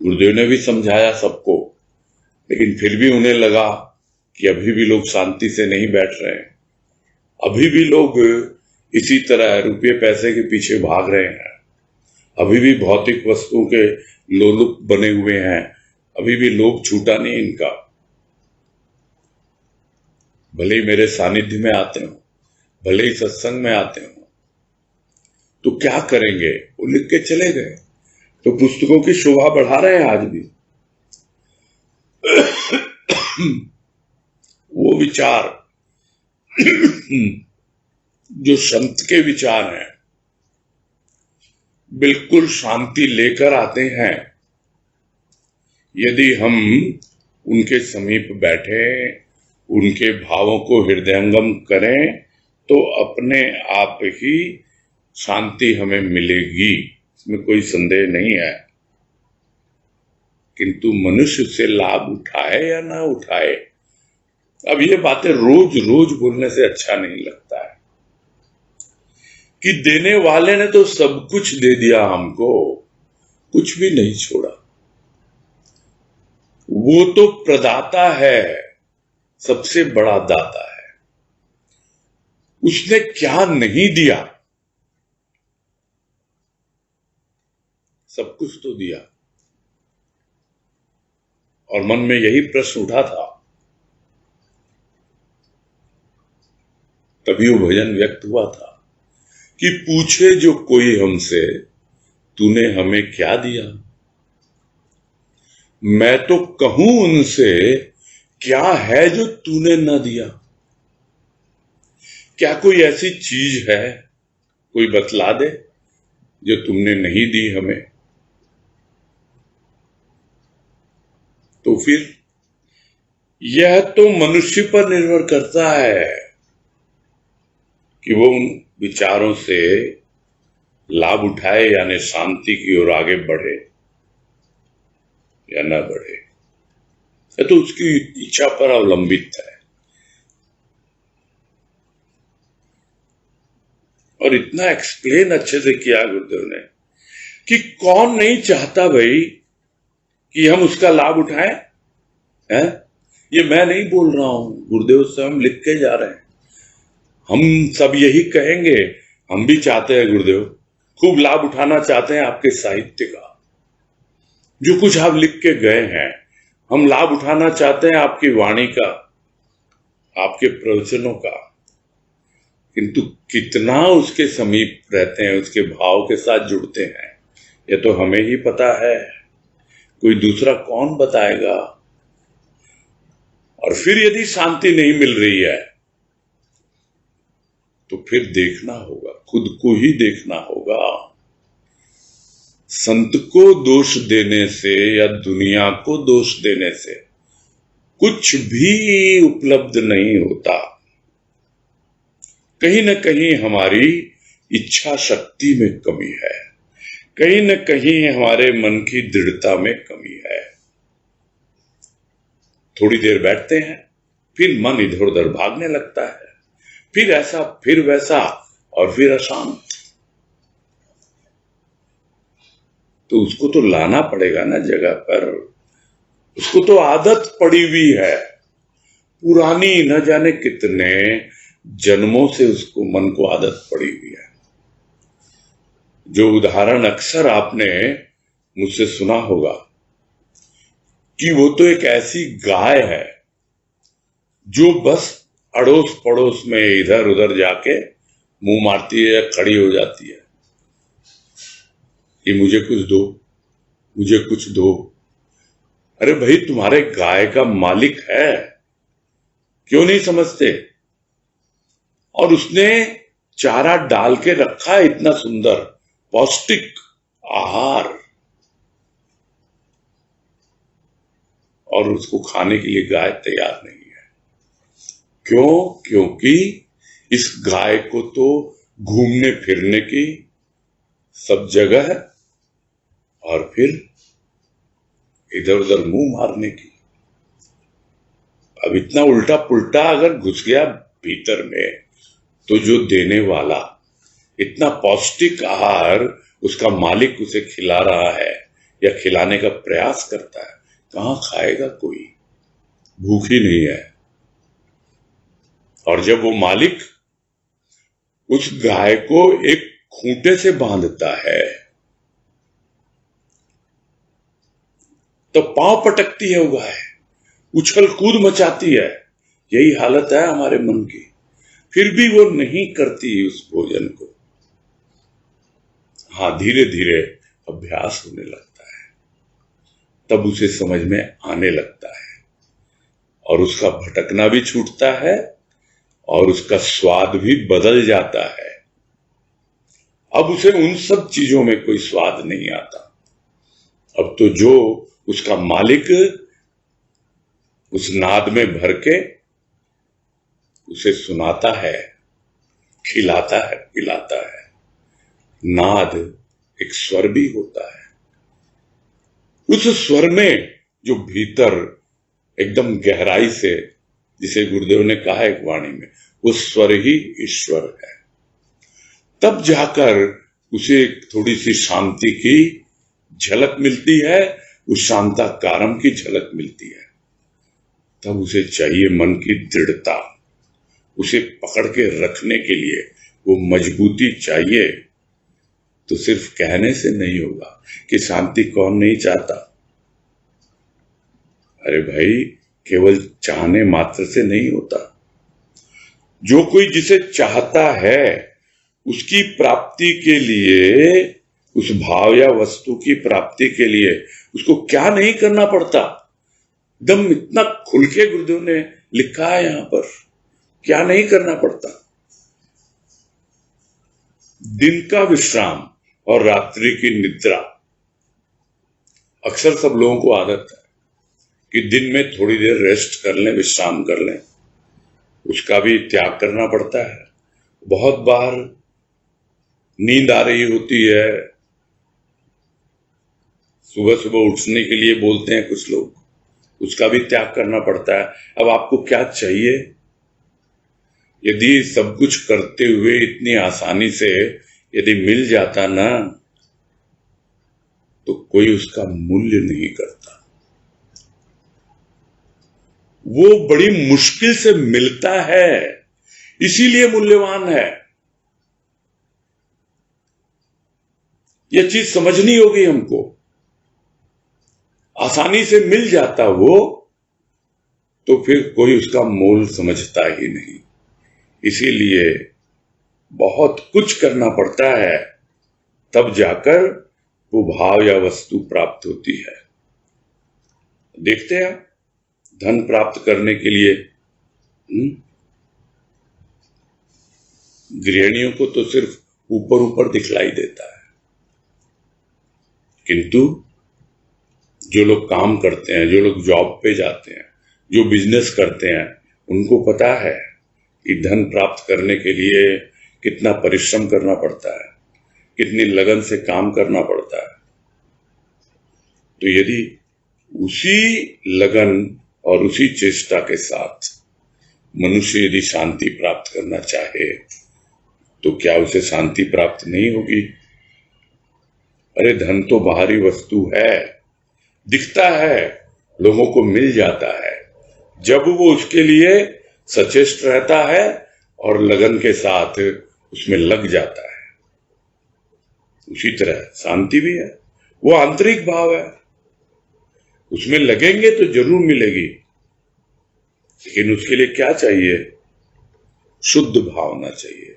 गुरुदेव ने भी समझाया सबको, लेकिन फिर भी उन्हें लगा कि अभी भी लोग शांति से नहीं बैठ रहे हैं, अभी भी लोग इसी तरह रुपये पैसे के पीछे भाग रहे हैं, अभी भी भौतिक वस्तुओं के लोलुप बने हुए हैं, अभी भी लोभ छूटा नहीं इनका। भले ही मेरे सानिध्य में आते हो, भले ही सत्संग में आते हो, तो क्या करेंगे? वो लिख के चले गए, तो पुस्तकों की शोभा बढ़ा रहे हैं आज भी। वो विचार जो संत के विचार हैं, बिल्कुल शांति लेकर आते हैं। यदि हम उनके समीप बैठे, उनके भावों को हृदयंगम करें, तो अपने आप ही शांति हमें मिलेगी, इसमें कोई संदेह नहीं है। किंतु मनुष्य से लाभ उठाए या ना उठाए, अब ये बातें रोज रोज बोलने से अच्छा नहीं लगता है कि देने वाले ने तो सब कुछ दे दिया हमको, कुछ भी नहीं छोड़ा। वो तो प्रदाता है, सबसे बड़ा दाता है। उसने क्या नहीं दिया, सब कुछ तो दिया। और मन में यही प्रश्न उठा था, तभी वो भजन व्यक्त हुआ था कि पूछे जो कोई हमसे, तूने हमें क्या दिया। मैं तो कहूं उनसे, क्या है जो तूने न दिया। क्या कोई ऐसी चीज है, कोई बतला दे, जो तुमने नहीं दी हमें। तो फिर यह तो मनुष्य पर निर्भर करता है कि वो उन विचारों से लाभ उठाए, यानी शांति की ओर आगे बढ़े या न बढ़े। यह तो उसकी इच्छा पर अवलंबित है। और इतना एक्सप्लेन अच्छे से किया गुरुदेव ने कि कौन नहीं चाहता भाई कि हम उसका लाभ उठाएं, हैं? ये मैं नहीं बोल रहा हूं, गुरुदेव से हम लिख के जा रहे हैं। हम सब यही कहेंगे, हम भी चाहते हैं गुरुदेव, खूब लाभ उठाना चाहते हैं आपके साहित्य का, जो कुछ आप लिख के गए हैं। हम लाभ उठाना चाहते हैं आपकी वाणी का, आपके प्रवचनों का। किंतु कितना उसके समीप रहते हैं, उसके भाव के साथ जुड़ते हैं, यह तो हमें ही पता है, कोई दूसरा कौन बताएगा। और फिर यदि शांति नहीं मिल रही है तो फिर देखना होगा, खुद को ही देखना होगा। संत को दोष देने से या दुनिया को दोष देने से कुछ भी उपलब्ध नहीं होता। कहीं न कहीं हमारी इच्छा शक्ति में कमी है, कहीं न कहीं हमारे मन की दृढ़ता में कमी है। थोड़ी देर बैठते हैं, फिर मन इधर उधर भागने लगता है, फिर ऐसा फिर वैसा, और फिर अशांत। तो उसको तो लाना पड़ेगा ना जगह पर। उसको तो आदत पड़ी हुई है पुरानी, न जाने कितने जन्मों से उसको मन को आदत पड़ी हुई है। जो उदाहरण अक्सर आपने मुझसे सुना होगा कि वो तो एक ऐसी गाय है जो बस अड़ोस पड़ोस में इधर उधर जाके मुंह मारती है या खड़ी हो जाती है कि मुझे कुछ दो, मुझे कुछ दो। अरे भाई, तुम्हारे गाय का मालिक है, क्यों नहीं समझते? और उसने चारा डाल के रखा है, इतना सुंदर पौष्टिक आहार, और उसको खाने के लिए गाय तैयार नहीं है। क्यों? क्योंकि इस गाय को तो घूमने फिरने की सब जगह है, और फिर इधर उधर मुंह मारने की। अब इतना उल्टा पुल्टा अगर घुस गया भीतर में, तो जो देने वाला इतना पौष्टिक आहार उसका मालिक उसे खिला रहा है या खिलाने का प्रयास करता है, कहां खाएगा कोई? भूख ही नहीं है। और जब वो मालिक उस गाय को एक खूंटे से बांधता है तो पांव पटकती है वो गाय, उछल कूद मचाती है। यही हालत है हमारे मन की। फिर भी वो नहीं करती उस भोजन को। हाँ, धीरे धीरे अभ्यास होने लगता है, तब उसे समझ में आने लगता है, और उसका भटकना भी छूटता है और उसका स्वाद भी बदल जाता है। अब उसे उन सब चीजों में कोई स्वाद नहीं आता। अब तो जो उसका मालिक उस नाद में भर के उसे सुनाता है, खिलाता है, पिलाता है। नाद एक स्वर भी होता है। उस स्वर में जो भीतर एकदम गहराई से, जिसे गुरुदेव ने कहा एक वाणी में, वो स्वर ही ईश्वर है। तब जाकर उसे थोड़ी सी शांति की झलक मिलती है, उस शांताकारम की झलक मिलती है। तब उसे चाहिए मन की दृढ़ता, उसे पकड़ के रखने के लिए वो मजबूती चाहिए। तो सिर्फ कहने से नहीं होगा कि शांति कौन नहीं चाहता। अरे भाई, केवल चाहने मात्र से नहीं होता। जो कोई जिसे चाहता है उसकी प्राप्ति के लिए, उस भाव या वस्तु की प्राप्ति के लिए उसको क्या नहीं करना पड़ता। एकदम इतना खुल के गुरुदेव ने लिखा है यहां पर, क्या नहीं करना पड़ता। दिन का विश्राम और रात्रि की निद्रा। अक्सर सब लोगों को आदत है कि दिन में थोड़ी देर रेस्ट कर लें, विश्राम कर लें, उसका भी त्याग करना पड़ता है। बहुत बार नींद आ रही होती है, सुबह सुबह उठने के लिए बोलते हैं कुछ लोग, उसका भी त्याग करना पड़ता है। अब आपको क्या चाहिए? यदि सब कुछ करते हुए इतनी आसानी से यदि मिल जाता ना, तो कोई उसका मूल्य नहीं करता। वो बड़ी मुश्किल से मिलता है, इसीलिए मूल्यवान है। यह चीज समझनी होगी हमको। आसानी से मिल जाता वो, तो फिर कोई उसका मोल समझता ही नहीं। इसीलिए बहुत कुछ करना पड़ता है, तब जाकर वो भाव या वस्तु प्राप्त होती है। देखते हैं, धन प्राप्त करने के लिए गृहिणियों को तो सिर्फ ऊपर ऊपर दिखलाई देता है, किंतु जो लोग काम करते हैं, जो लोग जॉब पे जाते हैं, जो बिजनेस करते हैं, उनको पता है कि धन प्राप्त करने के लिए कितना परिश्रम करना पड़ता है, कितनी लगन से काम करना पड़ता है। तो यदि उसी लगन और उसी चेष्टा के साथ मनुष्य यदि शांति प्राप्त करना चाहे, तो क्या उसे शांति प्राप्त नहीं होगी? अरे धन तो बाहरी वस्तु है, दिखता है, लोगों को मिल जाता है, जब वो उसके लिए सचेष्ट रहता है और लगन के साथ उसमें लग जाता है। उसी तरह शांति भी है, वो आंतरिक भाव है, उसमें लगेंगे तो जरूर मिलेगी। लेकिन उसके लिए क्या चाहिए? शुद्ध भावना चाहिए।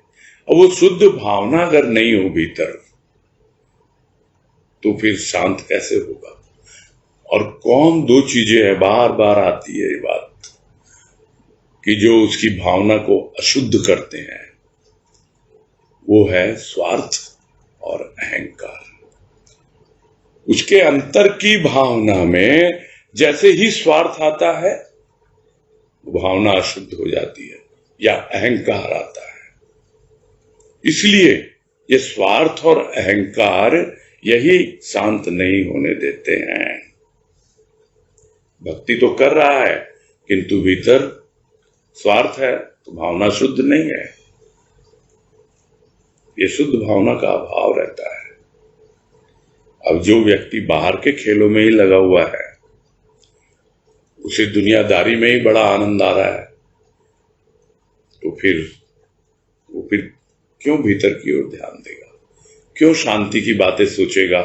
और वो शुद्ध भावना अगर नहीं हो भीतर, तो फिर शांत कैसे होगा? और कौन दो चीजें हैं, बार बार आती है ये बात, कि जो उसकी भावना को अशुद्ध करते हैं, वो है स्वार्थ और अहंकार। उसके अंतर की भावना में जैसे ही स्वार्थ आता है, भावना अशुद्ध हो जाती है या अहंकार आता है। इसलिए ये स्वार्थ और अहंकार यही शांत नहीं होने देते हैं। भक्ति तो कर रहा है, किंतु भीतर स्वार्थ है, तो भावना शुद्ध नहीं है। ये शुद्ध भावना का अभाव रहता है। अब जो व्यक्ति बाहर के खेलों में ही लगा हुआ है, उसे दुनियादारी में ही बड़ा आनंद आ रहा है, तो फिर वो क्यों भीतर की ओर ध्यान देगा? क्यों शांति की बातें सोचेगा?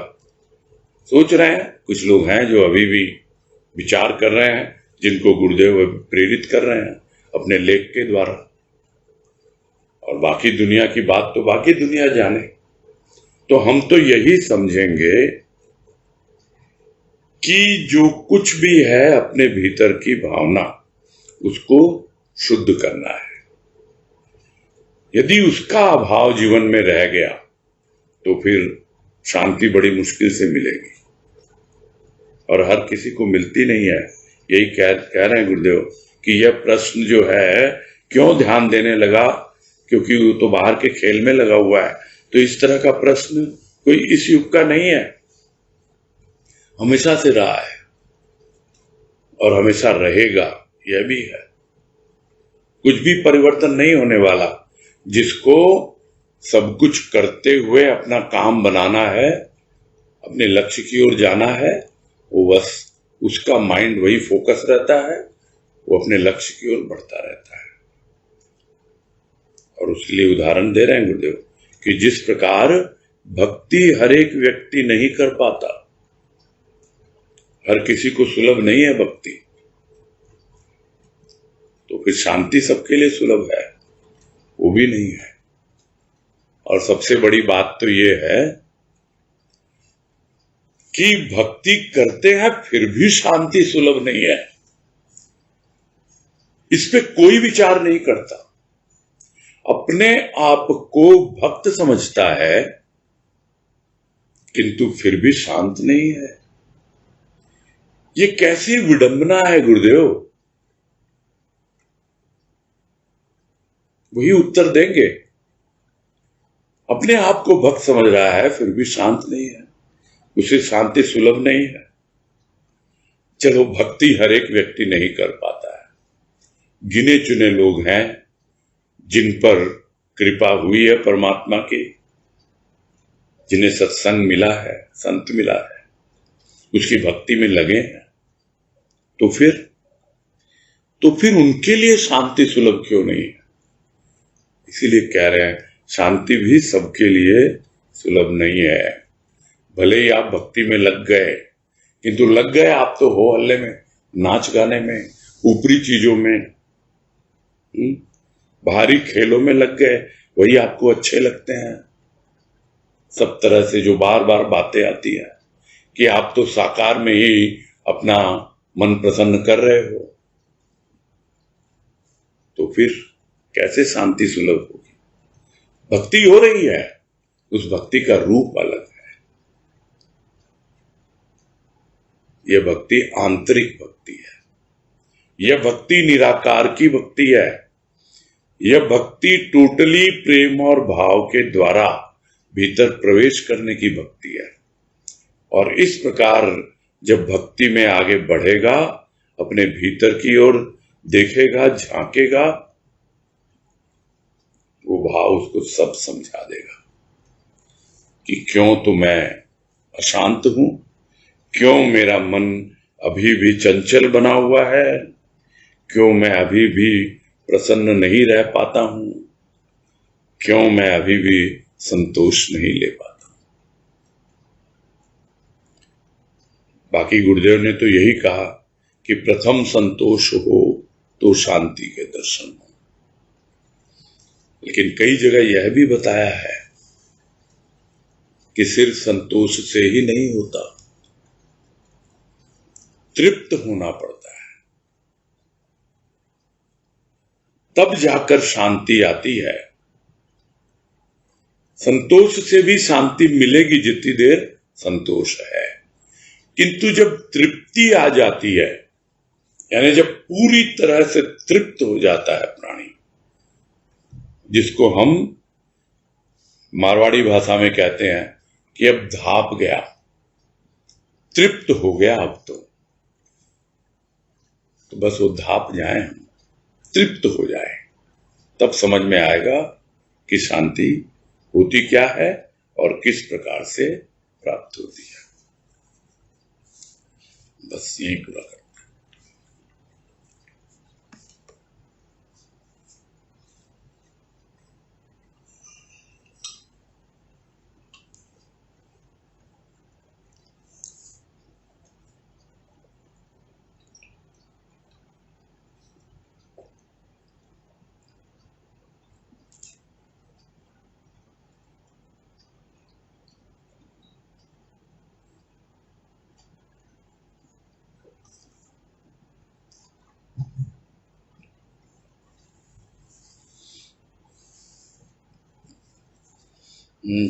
सोच रहे हैं, कुछ लोग हैं जो अभी भी विचार कर रहे हैं, जिनको गुरुदेव प्रेरित कर रहे हैं अपने लेख के द्वारा। और बाकी दुनिया की बात तो बाकी दुनिया जाने। तो हम तो यही समझेंगे कि जो कुछ भी है अपने भीतर की भावना, उसको शुद्ध करना है। यदि उसका अभाव जीवन में रह गया, तो फिर शांति बड़ी मुश्किल से मिलेगी, और हर किसी को मिलती नहीं है। यही कह रहे हैं गुरुदेव कि यह प्रश्न जो है, क्यों ध्यान देने लगा क्योंकि वो तो बाहर के खेल में लगा हुआ है। तो इस तरह का प्रश्न कोई इस युग का नहीं है, हमेशा से रहा है और हमेशा रहेगा, यह भी है। कुछ भी परिवर्तन नहीं होने वाला। जिसको सब कुछ करते हुए अपना काम बनाना है, अपने लक्ष्य की ओर जाना है, वो बस उसका माइंड वही फोकस रहता है, वो अपने लक्ष्य की ओर बढ़ता रहता है। और उसके लिए उदाहरण दे रहे हैं गुरुदेव कि जिस प्रकार भक्ति हर एक व्यक्ति नहीं कर पाता, हर किसी को सुलभ नहीं है भक्ति, तो फिर शांति सबके लिए सुलभ है, वो भी नहीं है। और सबसे बड़ी बात तो ये है कि भक्ति करते हैं फिर भी शांति सुलभ नहीं है। इस पे कोई विचार नहीं करता, अपने आप को भक्त समझता है किंतु फिर भी शांत नहीं है। ये कैसी विडंबना है गुरुदेव? वही उत्तर देंगे। अपने आप को भक्त समझ रहा है फिर भी शांत नहीं है, उसे शांति सुलभ नहीं है। चलो, भक्ति हर एक व्यक्ति नहीं कर पाता है, गिने चुने लोग हैं जिन पर कृपा हुई है परमात्मा की, जिन्हें सत्संग मिला है, संत मिला है, उसकी भक्ति में लगे हैं। तो फिर उनके लिए शांति सुलभ क्यों नहीं है? इसीलिए कह रहे हैं शांति भी सबके लिए सुलभ नहीं है। भले ही आप भक्ति में लग गए, किंतु लग गए आप तो हो हल्ले में, नाच गाने में, ऊपरी चीजों में, बाहरी खेलों में लग गए, वही आपको अच्छे लगते हैं। सब तरह से जो बार बार बातें आती है कि आप तो साकार में ही अपना मन प्रसन्न कर रहे हो, तो फिर कैसे शांति सुलभ होगी? भक्ति हो रही है, उस भक्ति का रूप अलग है। यह भक्ति आंतरिक भक्ति है, यह भक्ति निराकार की भक्ति है, यह भक्ति टोटली प्रेम और भाव के द्वारा भीतर प्रवेश करने की भक्ति है। और इस प्रकार जब भक्ति में आगे बढ़ेगा, अपने भीतर की ओर देखेगा, झांकेगा, वो भाव उसको सब समझा देगा कि क्यों तो मैं अशांत हूं, क्यों मेरा मन अभी भी चंचल बना हुआ है, क्यों मैं अभी भी प्रसन्न नहीं रह पाता हूं, क्यों मैं अभी भी संतोष नहीं ले पाता। बाकी गुरुदेव ने तो यही कहा कि प्रथम संतोष हो तो शांति के दर्शन हो। लेकिन कई जगह यह भी बताया है कि सिर्फ संतोष से ही नहीं होता, तृप्त होना पड़ता है, तब जाकर शांति आती है। संतोष से भी शांति मिलेगी जितनी देर संतोष है, किंतु जब तृप्ति आ जाती है, यानी जब पूरी तरह से तृप्त हो जाता है प्राणी, जिसको हम मारवाड़ी भाषा में कहते हैं कि अब धाप गया, तृप्त हो गया, अब तो बस वो धाप जाए, हम तृप्त हो जाए, तब समझ में आएगा कि शांति होती क्या है और किस प्रकार से प्राप्त होती है। बस यही पूरा करते हैं।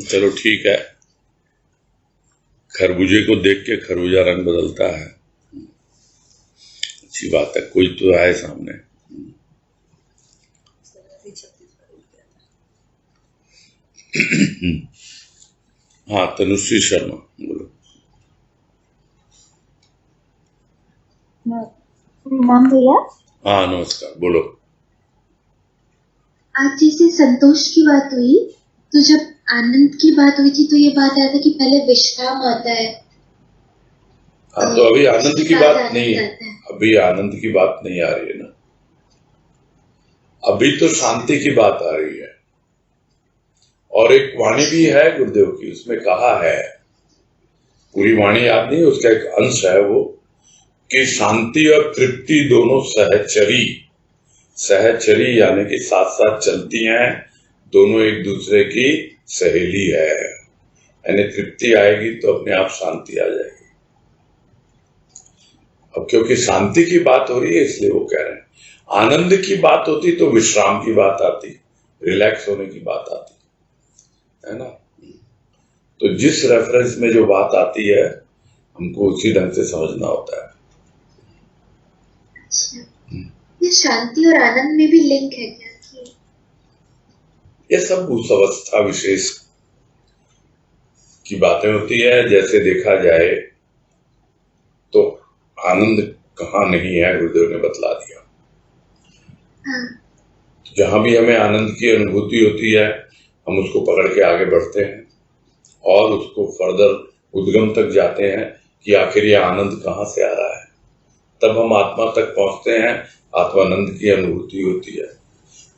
चलो ठीक है। खरबूजे को देख के खरबूजा रंग बदलता है, अच्छी बात है। कोई तो आए सामने। हाँ, तनुश्री शर्मा बोलो। नाम भैया, हाँ नमस्कार, बोलो। आज जैसे संतोष की बात हुई, तो जब आनंद की बात हुई थी तो ये बात आया था कि पहले विश्राम आता है। हाँ, तो अभी आनंद उसके की बाद बात आनंद नहीं है, आता है। अभी आनंद की बात नहीं आ रही है ना, अभी तो शांति की बात आ रही है। और एक वाणी भी है गुरुदेव की, उसमें कहा है, पूरी वाणी याद नहीं, उसका एक अंश है वो, कि शांति और तृप्ति दोनों सहचरी, सहचरी यानी कि साथ साथ चलती हैं, दोनों एक दूसरे की सहेली है। यानी तृप्ति आएगी तो अपने आप शांति आ जाएगी। अब क्योंकि शांति की बात हो रही है इसलिए वो कह रहे हैं। आनंद की बात होती तो विश्राम की बात आती, रिलैक्स होने की बात आती है ना। तो जिस रेफरेंस में जो बात आती है हमको उसी ढंग से समझना होता है। अच्छा, ये शांति और आनंद में भी लिंक है क्या? ये सब उस अवस्था विशेष की बातें होती है। जैसे देखा जाए तो आनंद कहाँ नहीं है, गुरुदेव ने बतला दिया। जहां भी हमें आनंद की अनुभूति होती है हम उसको पकड़ के आगे बढ़ते हैं और उसको फर्दर उद्गम तक जाते हैं कि आखिर ये आनंद कहाँ से आ रहा है। तब हम आत्मा तक पहुंचते हैं, आत्मानंद की अनुभूति होती है।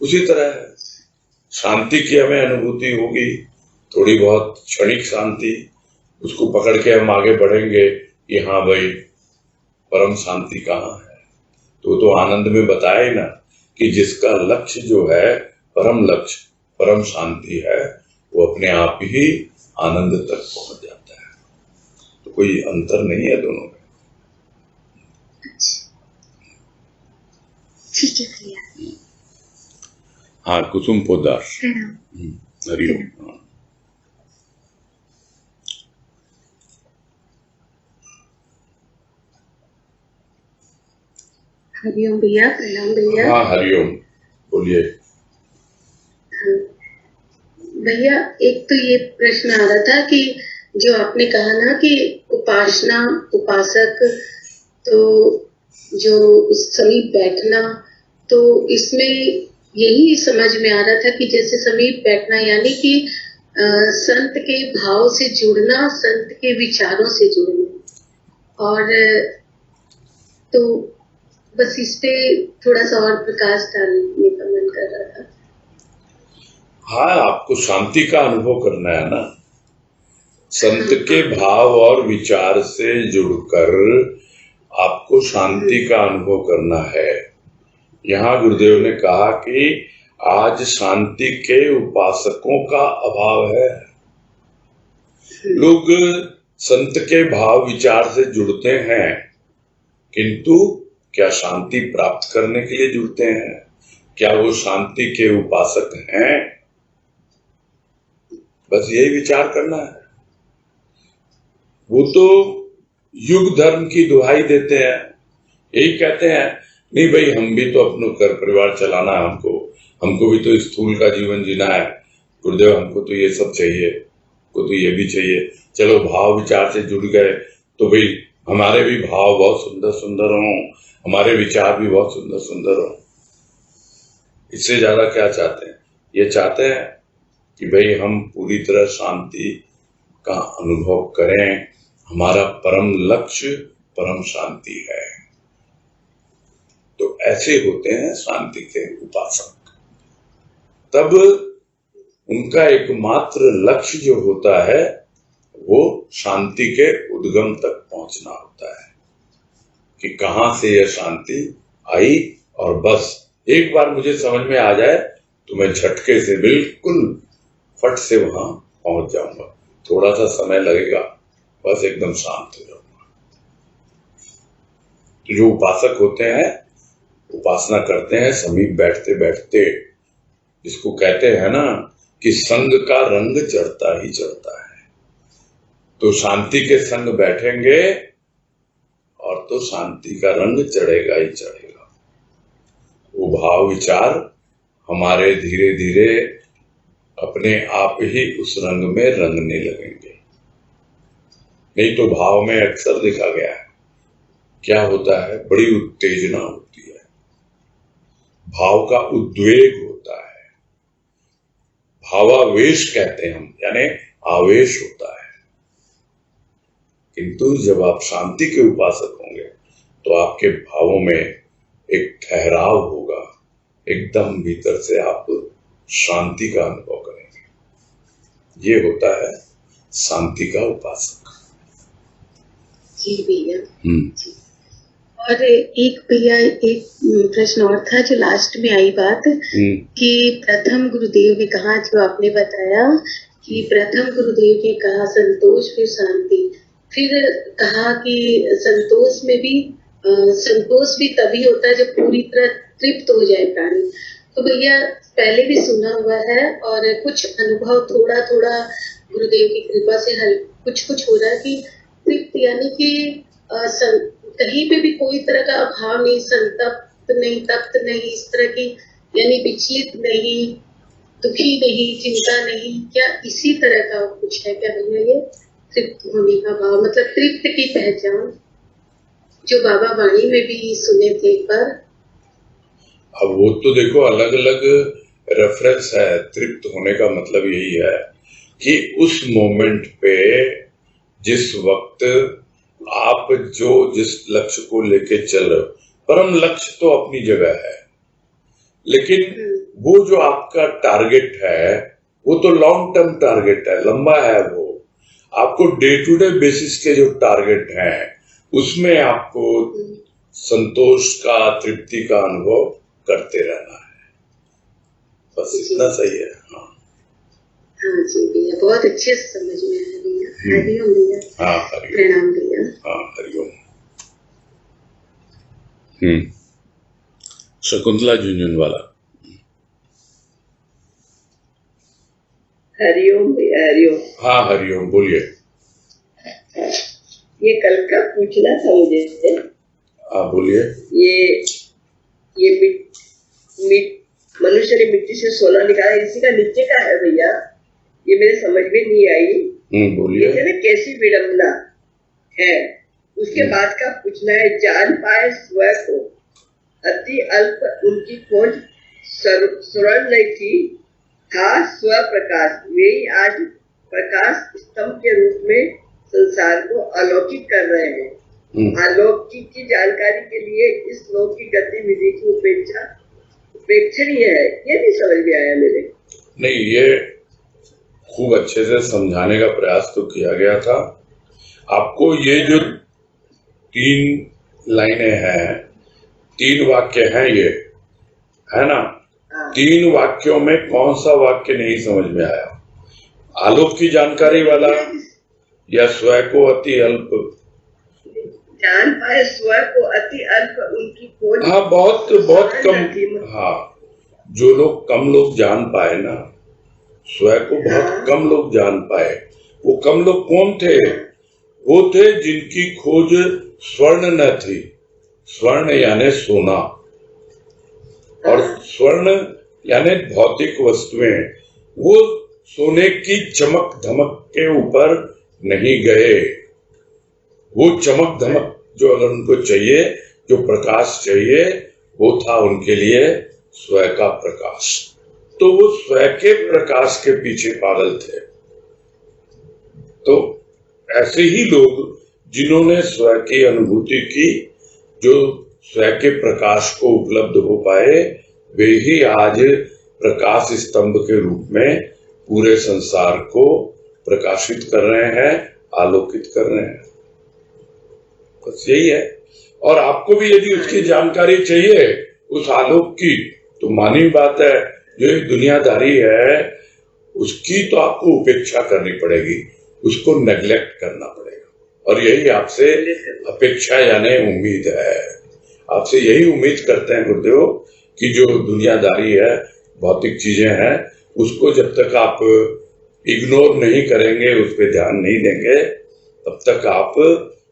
उसी तरह शांति की हमें अनुभूति होगी, थोड़ी बहुत क्षणिक शांति, उसको पकड़ के हम आगे बढ़ेंगे कि हाँ भाई परम शांति कहाँ है। तो आनंद में बताया ही ना कि जिसका लक्ष्य जो है परम लक्ष्य, परम शांति है, वो अपने आप ही आनंद तक पहुंच जाता है। तो कोई अंतर नहीं है दोनों में। ठीक है भैया। हाँ, कुसुम पोदार, हरिओम। हरिओम भैया, प्रणाम भैया। हाँ हरिओम, बोलिए। भैया एक तो ये प्रश्न आ रहा था कि जो आपने कहा ना कि उपासना, उपासक, तो जो उस समीप बैठना, तो इसमें यही समझ में आ रहा था कि जैसे समीप बैठना यानी कि संत के भाव से जुड़ना, संत के विचारों से जुड़ना। और तो बस इस पे थोड़ा सा और प्रकाश डालने का मन कर रहा था। हाँ, आपको शांति का अनुभव करना है ना, संत के भाव और विचार से जुड़कर आपको शांति का अनुभव करना है। यहाँ गुरुदेव ने कहा कि आज शांति के उपासकों का अभाव है। लोग संत के भाव विचार से जुड़ते हैं किंतु क्या शांति प्राप्त करने के लिए जुड़ते हैं? क्या वो शांति के उपासक हैं? बस यही विचार करना है। वो तो युग धर्म की दुहाई देते हैं, यही कहते हैं नहीं भाई हम भी तो अपना घर परिवार चलाना है, हमको भी तो स्थूल का जीवन जीना है गुरुदेव, हमको तो ये सब चाहिए, को तो ये भी चाहिए। चलो भाव विचार से जुड़ गए तो भाई हमारे भी भाव बहुत सुंदर सुंदर हों, हमारे विचार भी बहुत सुंदर सुंदर हों। इससे ज्यादा क्या चाहते हैं? ये चाहते हैं कि भाई हम पूरी तरह शांति का अनुभव करें, हमारा परम लक्ष्य परम शांति है। तो ऐसे होते हैं शांति के उपासक। तब उनका एकमात्र लक्ष्य जो होता है वो शांति के उद्गम तक पहुंचना होता है कि कहां से यह शांति आई और बस एक बार मुझे समझ में आ जाए तो मैं झटके से बिल्कुल फट से वहां पहुंच जाऊंगा। थोड़ा सा समय लगेगा, बस एकदम शांत हो जाऊंगा। तो जो उपासक होते हैं, उपासना करते हैं समीप बैठते बैठते, इसको कहते हैं ना कि संग का रंग चढ़ता ही चढ़ता है। तो शांति के संग बैठेंगे और तो शांति का रंग चढ़ेगा ही चढ़ेगा। वो भाव विचार हमारे धीरे धीरे अपने आप ही उस रंग में रंगने लगेंगे। नहीं तो भाव में अक्सर देखा गया है क्या होता है, बड़ी उत्तेजना होती है, भाव का उद्वेग होता है, भावावेश कहते हैं हम, यानी आवेश होता है। किंतु जब आप शांति के उपासक होंगे तो आपके भावों में एक ठहराव होगा, एकदम भीतर से आप शांति का अनुभव करेंगे। ये होता है शांति का उपासक। जी भैया। और एक भैया एक प्रश्न और था जो लास्ट में आई बात कि प्रथम गुरुदेव ने कहा, जो आपने बताया कि प्रथम गुरुदेव ने कहा संतोष फिर शांति, फिर कहा कि संतोष भी तभी होता है जब पूरी तरह तृप्त हो जाए प्राणी। तो भैया पहले भी सुना हुआ है और कुछ अनुभव थोड़ा थोड़ा गुरुदेव की कृपा से कुछ हो रहा है कि तृप्त यानी कि कहीं पे भी कोई तरह का अभाव नहीं, संतप्त नहीं, तप्त नहीं, इस तरह की यानी विचलित नहीं, दुखी नहीं, चिंता नहीं, क्या इसी तरह का कुछ है क्या भैया ये तृप्त होने का भाव, मतलब तृप्त की पहचान जो बाबा वाणी में भी सुने थे एक बार। अब वो तो देखो अलग अलग रेफरेंस है। तृप्त होने का मतलब यही है कि उस मोमेंट पे जिस वक्त आप जिस लक्ष्य को लेके चल रहे हो, परम लक्ष्य तो अपनी जगह है, लेकिन वो जो आपका टारगेट है वो तो लॉन्ग टर्म टारगेट है, लंबा है। वो आपको डे टू डे बेसिस के जो टारगेट हैं उसमें आपको संतोष का, तृप्ति का अनुभव करते रहना है, बस इतना सही है। हाँ जी भैया, बहुत अच्छे से समझ में आया भैया। हरिओम भैया। हाँ हरिओम। प्रणाम भैया। हाँ हरिओम। शकुंतला झुंझुनवाला। हरिओम भैया। हरिओम। हाँ हरिओम, बोलिए। ये कल का पूछना था मुझे। हाँ बोलिए। ये मनुष्य ने मिट्टी से सोना निकाला, इसी का नीचे का है भैया, ये मेरे समझ में नहीं आई। बोलिए। कैसी विडम्बना है। उसके बाद का पूछना है, जान पाए स्व को अति अल्प उनकी खोज स्वर्ण नहीं थी, था स्व प्रकाश, वे आज प्रकाश स्तंभ के रूप में संसार को अलौकिक कर रहे हैं। अलौकिक की जानकारी के लिए इस लोक की गतिविधि की उपेक्षणीय है। ये नहीं समझ में आया मेरे। नहीं, ये खूब अच्छे से समझाने का प्रयास तो किया गया था आपको। ये जो 3 लाइनें हैं, 3 वाक्य हैं, ये है ना। 3 वाक्यों में कौन सा वाक्य नहीं समझ में आया? आलोक की जानकारी वाला या स्व को अति अल्प? जान पाए स्व को अति अल्प उनकी खोज। हाँ, बहुत कम। हाँ, जो लोग जान पाए ना स्व को, बहुत कम लोग जान पाए। वो कम लोग कौन थे? वो थे जिनकी खोज स्वर्ण न थी। स्वर्ण यानी सोना, और स्वर्ण यानी भौतिक वस्तुएं। वो सोने की चमक धमक के ऊपर नहीं गए। वो चमक धमक जो अगर उनको चाहिए, जो प्रकाश चाहिए, वो था उनके लिए स्व का प्रकाश। तो वो स्व के प्रकाश के पीछे पागल थे। तो ऐसे ही लोग जिन्होंने स्व की अनुभूति की, जो स्व के प्रकाश को उपलब्ध हो पाए, वे ही आज प्रकाश स्तंभ के रूप में पूरे संसार को प्रकाशित कर रहे हैं, आलोकित कर रहे हैं। बस यही है। और आपको भी यदि उसकी जानकारी चाहिए, उस आलोक की, तो मानी बात है, जो एक दुनियादारी है उसकी तो आपको उपेक्षा करनी पड़ेगी, उसको नेग्लेक्ट करना पड़ेगा। और यही आपसे अपेक्षा यानी उम्मीद है। आपसे यही उम्मीद करते हैं गुरुदेव कि जो दुनियादारी है, भौतिक चीजें हैं, उसको जब तक आप इग्नोर नहीं करेंगे, उस पर ध्यान नहीं देंगे, तब तक आप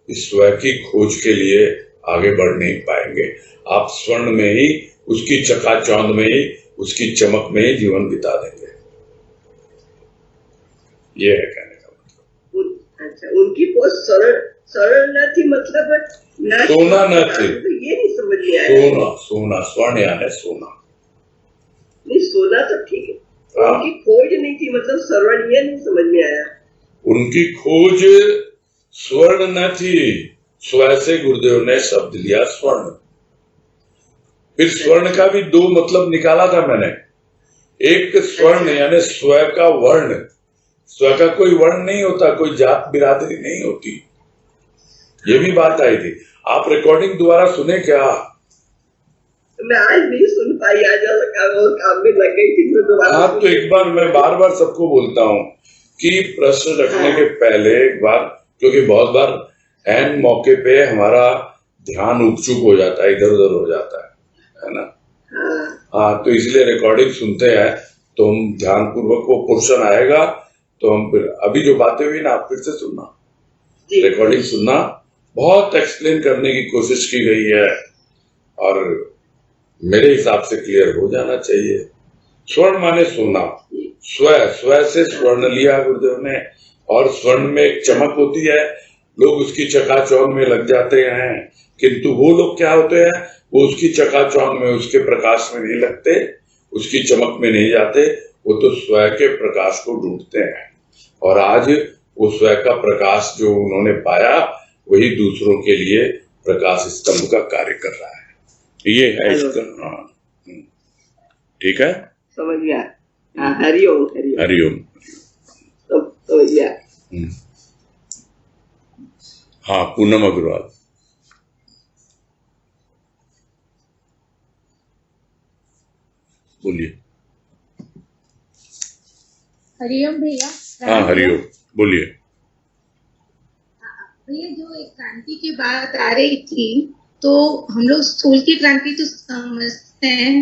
स्व की खोज के लिए आगे बढ़ नहीं पाएंगे। आप स्वर्ण में ही, उसकी चकाचौंध में ही, उसकी चमक में ही जीवन बिता देंगे। ये है कहने का मतलब। अच्छा, उनकी पोस्ट सरल सरल न थी, मतलब न सोना न थी। तो ये नहीं समझ में आया। सोना, सोना, स्वर्ण यानी सोना। नहीं, सोना तो ठीक है, हाँ। उनकी खोज नहीं थी, मतलब सरल, ये नहीं समझ में आया। उनकी खोज स्वर्ण न थी, स्व से गुरुदेव ने शब्द लिया स्वर्ण। फिर स्वर्ण का भी दो मतलब निकाला था मैंने। एक स्वर्ण यानी स्व का वर्ण, स्व का कोई वर्ण नहीं होता, कोई जात बिरादरी नहीं होती, ये भी बात आई थी। आप रिकॉर्डिंग दोबारा सुने क्या? मैं आज नहीं सुन पाई, आज और काम में लग गई थी, तो दोबारा हाँ, तो एक बार मैं बार बार सबको बोलता हूँ कि प्रश्न रखने के पहले एक बार, क्योंकि बहुत बार एन मौके पे हमारा ध्यान उपचुप हो जाता है, इधर उधर हो जाता है ना। हाँ, तो इसलिए रिकॉर्डिंग सुनते हैं तो हम ध्यान पूर्वक, वो पोर्शन आएगा तो हम फिर, अभी जो बातें हुई ना आप फिर से सुनना, रिकॉर्डिंग सुनना। बहुत एक्सप्लेन करने की कोशिश की गई है और मेरे हिसाब से क्लियर हो जाना चाहिए। स्वर्ण माने सोना, स्व से स्वर्ण लिया गुरुदेव ने, और स्वर्ण में एक चमक होती है, लोग उसकी चकाचौंध में लग जाते हैं, किंतु वो लोग क्या होते हैं, वो उसकी चकाचौंध में, उसके प्रकाश में नहीं लगते, उसकी चमक में नहीं जाते, वो तो स्व के प्रकाश को ढूंढते हैं। और आज वो स्व का प्रकाश जो उन्होंने पाया, वही दूसरों के लिए प्रकाश स्तंभ का कार्य कर रहा है। ये है इसका। हाँ, ठीक है, समझ गया। हरिओम हरिओम हरिओम। समझ गया। हाँ, पूनम अग्रवाल, बोलिए। हरिओम भैया। हाँ, हरिओम, बोलिए। भैया, जो एक क्रांति की बात आ रही थी, तो हम लोग स्थूल की क्रांति तो समझते हैं,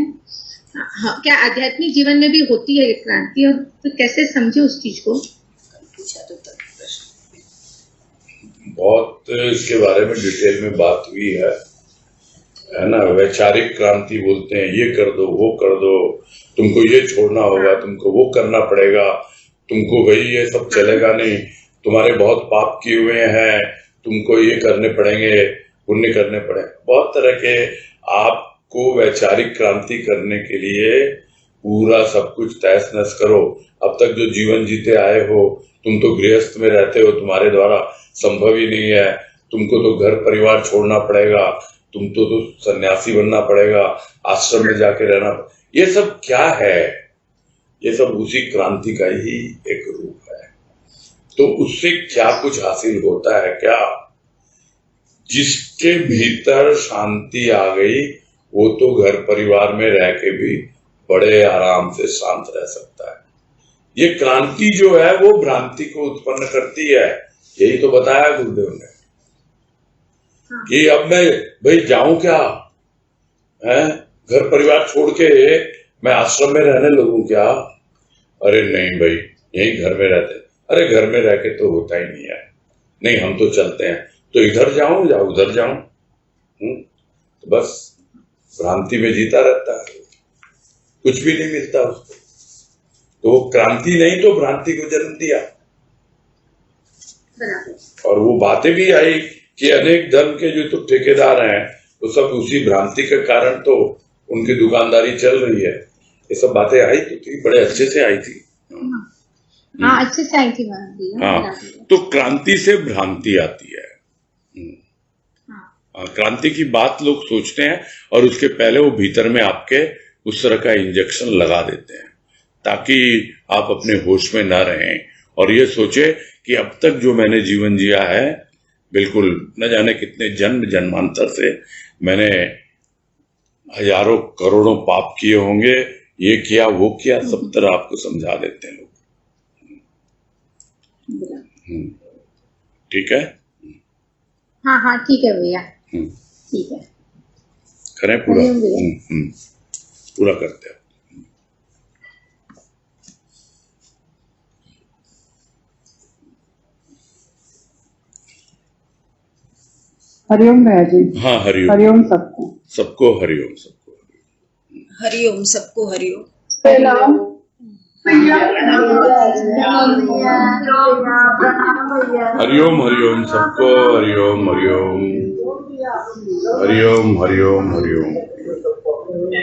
हाँ, क्या आध्यात्मिक जीवन में भी होती है क्रांति, और तो कैसे समझे उस चीज को? बहुत इसके बारे में डिटेल में बात हुई है ना। वैचारिक क्रांति बोलते हैं, ये कर दो, वो कर दो, तुमको ये छोड़ना होगा, तुमको वो करना पड़ेगा, तुमको भाई ये सब चलेगा नहीं, तुम्हारे बहुत पाप किए हुए हैं, तुमको ये करने पड़ेंगे, पुण्य करने पड़ेंगे, बहुत तरह के। आपको वैचारिक क्रांति करने के लिए पूरा सब कुछ तहस नहस करो। अब तक जो जीवन जीते आए हो, तुम तो गृहस्थ में रहते हो, तुम्हारे द्वारा संभव ही नहीं है, तुमको तो घर परिवार छोड़ना पड़ेगा, तुमको तो सन्यासी बनना पड़ेगा, आश्रम में जाके रहना। ये सब क्या है? ये सब उसी क्रांति का ही एक रूप है। तो उससे क्या कुछ हासिल होता है क्या? जिसके भीतर शांति आ गई, वो तो घर परिवार में रह के भी बड़े आराम से शांत रह सकता है। ये क्रांति जो है वो भ्रांति को उत्पन्न करती है, यही तो बताया गुरुदेव ने कि अब मैं भाई जाऊं क्या है, घर परिवार छोड़ के मैं आश्रम में रहने लगूं क्या? अरे नहीं भाई, यही घर में रहते। अरे घर में रह के तो होता ही नहीं है, नहीं हम तो चलते हैं, तो इधर जाऊं या उधर जाऊं, तो बस भ्रांति में जीता रहता है, कुछ भी नहीं मिलता उसको। तो वो क्रांति नहीं तो भ्रांति को जन्म दिया। और वो बातें भी आई कि अनेक धर्म के जो तो ठेकेदार हैं, वो सब उसी भ्रांति के कारण तो उनकी दुकानदारी चल रही है। ये सब बातें आई तो थी, बड़े अच्छे से आई थी। हाँ, अच्छे से आई थी। हाँ, तो क्रांति से भ्रांति आती है। क्रांति की बात लोग सोचते हैं और उसके पहले वो भीतर में आपके उस तरह का इंजेक्शन लगा देते हैं ताकि आप अपने होश में ना रहें और ये सोचे कि अब तक जो मैंने जीवन जिया है, बिल्कुल न जाने कितने जन्म जन्मांतर से मैंने हजारों करोड़ों पाप किए होंगे, ये किया वो किया, सब तरह आपको समझा देते हैं लोग। ठीक है। हाँ हाँ, ठीक है भैया, ठीक है, करें पूरा। पूरा करते हैं। हरिओम भैया जी। हाँ, हरिओम। हरिओम सबको। सबको हरिओम, सबको हरिओम, सबको हरिओम। प्रणाम। हरिओम हरिओम सबको, हरिओम हरिओम हरिओम हरिओम हरिओम।